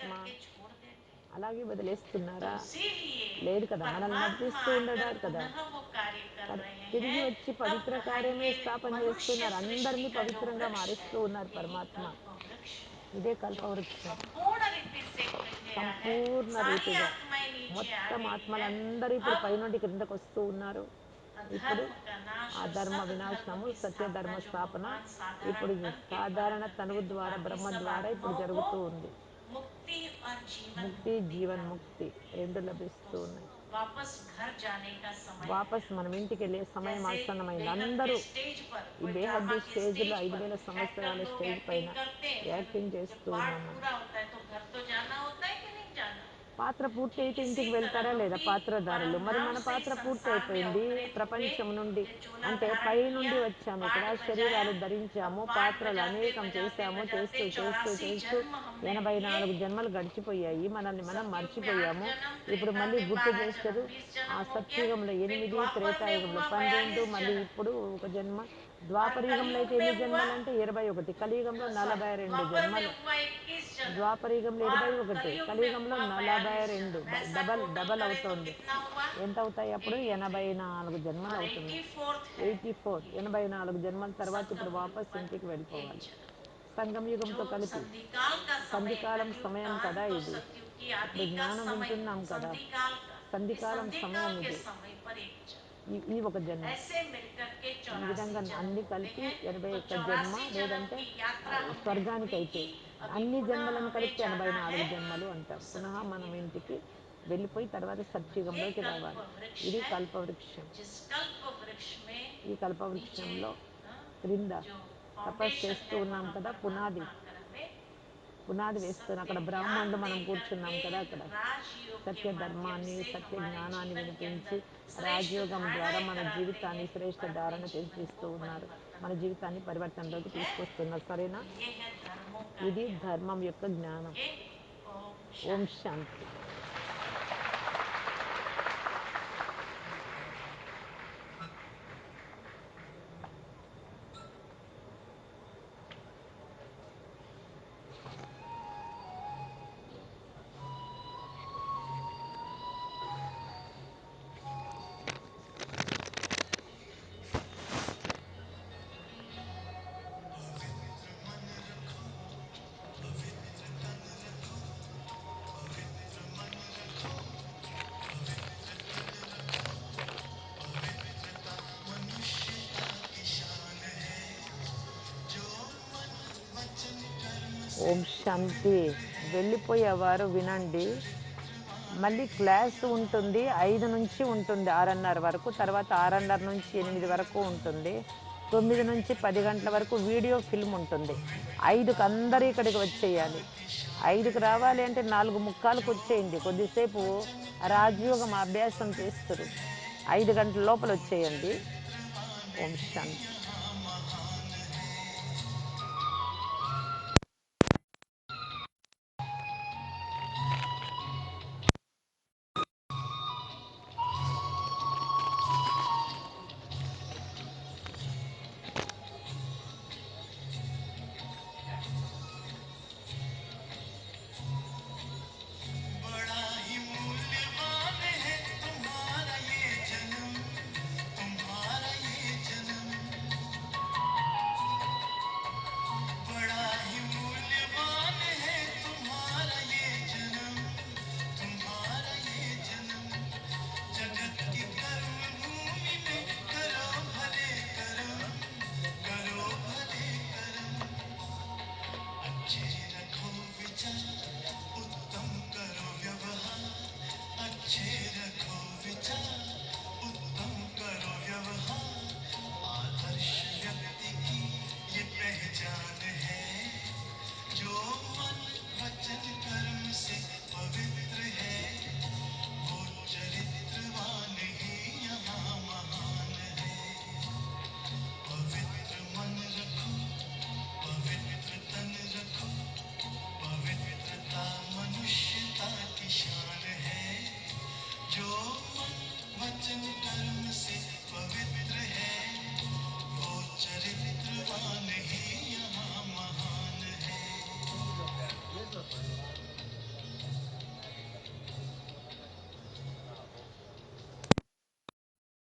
करके छोड़ देते हैं. అలాగే तो వదిలేస్తున్నారా? इसीलिए లేదు కదా, మనల్ని परमात्मा నడిపిస్తూ आकर ఉండడారు కదా. पुनः वो कार्य कर रहे తిరిగి हैं. వచ్చి तब పవిత్ర कहा కార్యమే ये స్థాపన मनुष्य చేస్తున్నారు, सृष्टि అందరినీ का जो పవిత్రంగా वृक्ष है మారుస్తూ ఉన్నారు यही పరమాత్మ. कल्प वृक्ष है ఇదే जो కల్పవృక్షం. संपूर्ण रीति से मिल गया है. సంపూర్ణ सारी రీతిగా आत्माएं नीचे आ మొత్తం गई है. ఆత్మలందరూ ఇప్పుడు अब పైనుండి కిందకు వస్తూ ఉన్నారు. ఇప్పుడు अधर्म का नाश ఆ और ధర్మ सत धर्म వినాశనము, की సత్య ధర్మ स्थापना जो స్థాపన भगवान साधारण ఇప్పుడు तन के द्वारा సాధారణ करते తనువు हैं. तो ద్వారా, बाकी బ్రహ్మ सब ద్వారా ఇప్పుడు आत्माओं को జరుగుతూ ఉంది. मुक्ति और जीवन ముక్తి मुक्ति జీవన్ प्राप्त ముక్తి होती రెండు है. లభిస్తూ तो ఉన్నాయి. वापस घर जाने का समय है. వాపస్ మనం ఇంటికి వెళ్ళే సమయం जैसे ఆసన్నమైంది. बेहद के అందరూ स्टेज पर ఈ कोई ड्रामा బేహద్ది के స్టేజ్లో स्टेज पर 5,000 एक्टर సంవత్సరాల लोग స్టేజ్ एक्टिंग పైన करते हैं. फिर యాక్టింగ్ जब చేస్తూ पार्ट ఉన్నాం మనం. पूरा होता है तो घर तो जाना होता है कि नहीं जाना. పాత్ర పూర్తి ठीक అయితే इसी ఇంటికి तरह వెళ్తారా हम లేదా भी పాత్రధారులు? परम మరి धाम మన से इस పాత్ర పూర్తి संसार में అయిపోయింది. अवतरित हुए. ప్రపంచం నుండి ये चोला అంటే धारण పై किया. నుండి వచ్చాము, ఇక్కడ पाठ बजाया. శరీరాలు अब ధరించాము, पाठ పాత్రలు बजाते అనేకం बजाते చేశాము, बजाते చేస్తూ చేస్తూ 84 చేస్తూ जन्म हमने 84 लिए. జన్మలు గడిచిపోయాయి, మనల్ని మనం सतयुग में 8 మర్చిపోయాము. जन्म, ఇప్పుడు त्रेता మళ్ళీ में గుర్తు 12 చేస్తారు. जन्म, 20 ఆ जन्म हो गया. సత్యుగంలో फिर 8, द्वापर में త్రేతాయుగంలో हुआ 12, 42 మళ్ళీ जन्म. ఇప్పుడు ఒక జన్మ. और ద్వాపరయుగంలో कलयुग అయితే में ఎన్ని हुआ జన్మలు అంటే 21, కలియుగంలో सॉरी 42 द्वापर में జన్మలు. हुआ 21 जन्म ద్వాపరయుగంలో और 21, कलयुग में కలియుగంలో हुआ 42 42. जन्म. ऐसा డబల్ टोटल డబల్ करें तो అవుతోంది. कितना हुआ. ఎంత అవుతాయి అప్పుడు? 83. 84 జన్మలు और అవుతున్నాయి. 84th है 84, ये 84 జన్మల తర్వాత ఇప్పుడు संगम युग వాపస్ पर ఇంటికి एक వెళ్ళిపోవాలి. जन्म. సంగం जो యుగంతో కలిపి संधिकाल का समय, సంధికాలం कलयुग का సమయం కదా अंत और ఇది. सतयुग की ఇప్పుడు आदि का జ్ఞానం समय వింటున్నాం కదా, संधिकाल का. इस సంధికాలం సమయం संधिकाल के ఇది. समय पर एक जन्म. ఇది ఒక జన్మ. ऐसे मिलकर के ఈ 84 విధంగా जन्म అన్ని होते కలిపి हैं. तो 81 జన్మ, 84 जन्म లేదంటే की यात्रा हमने స్వర్గానికి पूरी అయితే की. अभी అన్ని पुनः జన్మలను हमें కలిపితే जाना है 84 జన్మలు तो అంటాం. పునః सतयुगी మనం दुनिया. ఇంటికి వెళ్ళిపోయి తర్వాత ये సత్యుగంలోకి कल्प రావాలి. वृक्ष ఇది है. కల్పవృక్షం. जिस कल्प वृक्ष में ఈ नीचे కల్పవృక్షంలో క్రింద जो తపస్సు फाउंडेशन చేస్తూ है ఉన్నాం वहां కదా, పునాది परमात्मा आकर हमें పునాది వేస్తున్నాం. सत्य అక్కడ ज्ञान బ్రాహ్మణులు दे మనం కూర్చున్నాం करके కదా, అక్కడ राजयोग के సత్య माध्यम ధర్మాన్ని, से సత్య हमारे జ్ఞానాన్ని जीवन के వినిపించి अंदर श्रेष्ठ రాజయోగం ద్వారా धारणाएं మన कराते हैं జీవితాన్ని శ్రేష్ఠ और अपने ధారణ जीवन చేపిస్తూ को ఉన్నారు. परिवर्तन మన करते జీవితాన్ని हैं. పరివర్తనలోకి ठीक है. తీసుకొస్తున్నారు. సరేనా? तो ये है धर्मों का ఇది ज्ञान. ధర్మం యొక్క జ్ఞానం. ओके. ओम ఓం शांति. శాంతి. ఓం శాంతి. వెళ్ళిపోయేవారు వినండి, మళ్ళీ క్లాస్ ఉంటుంది 5 నుంచి ఉంటుంది 6:30 వరకు, తర్వాత 6:30 నుంచి 8 వరకు ఉంటుంది, 9 నుంచి 10 గంటల వరకు వీడియో ఫిల్మ్ ఉంటుంది. 5కి అందరూ ఇక్కడికి వచ్చేయాలి. 5కి రావాలి అంటే 4:45కు వచ్చేయండి. కొద్దిసేపు రాజయోగం అభ్యాసం చేస్తారు. 5 గంటల లోపల వచ్చేయండి. ఓం శాంతి.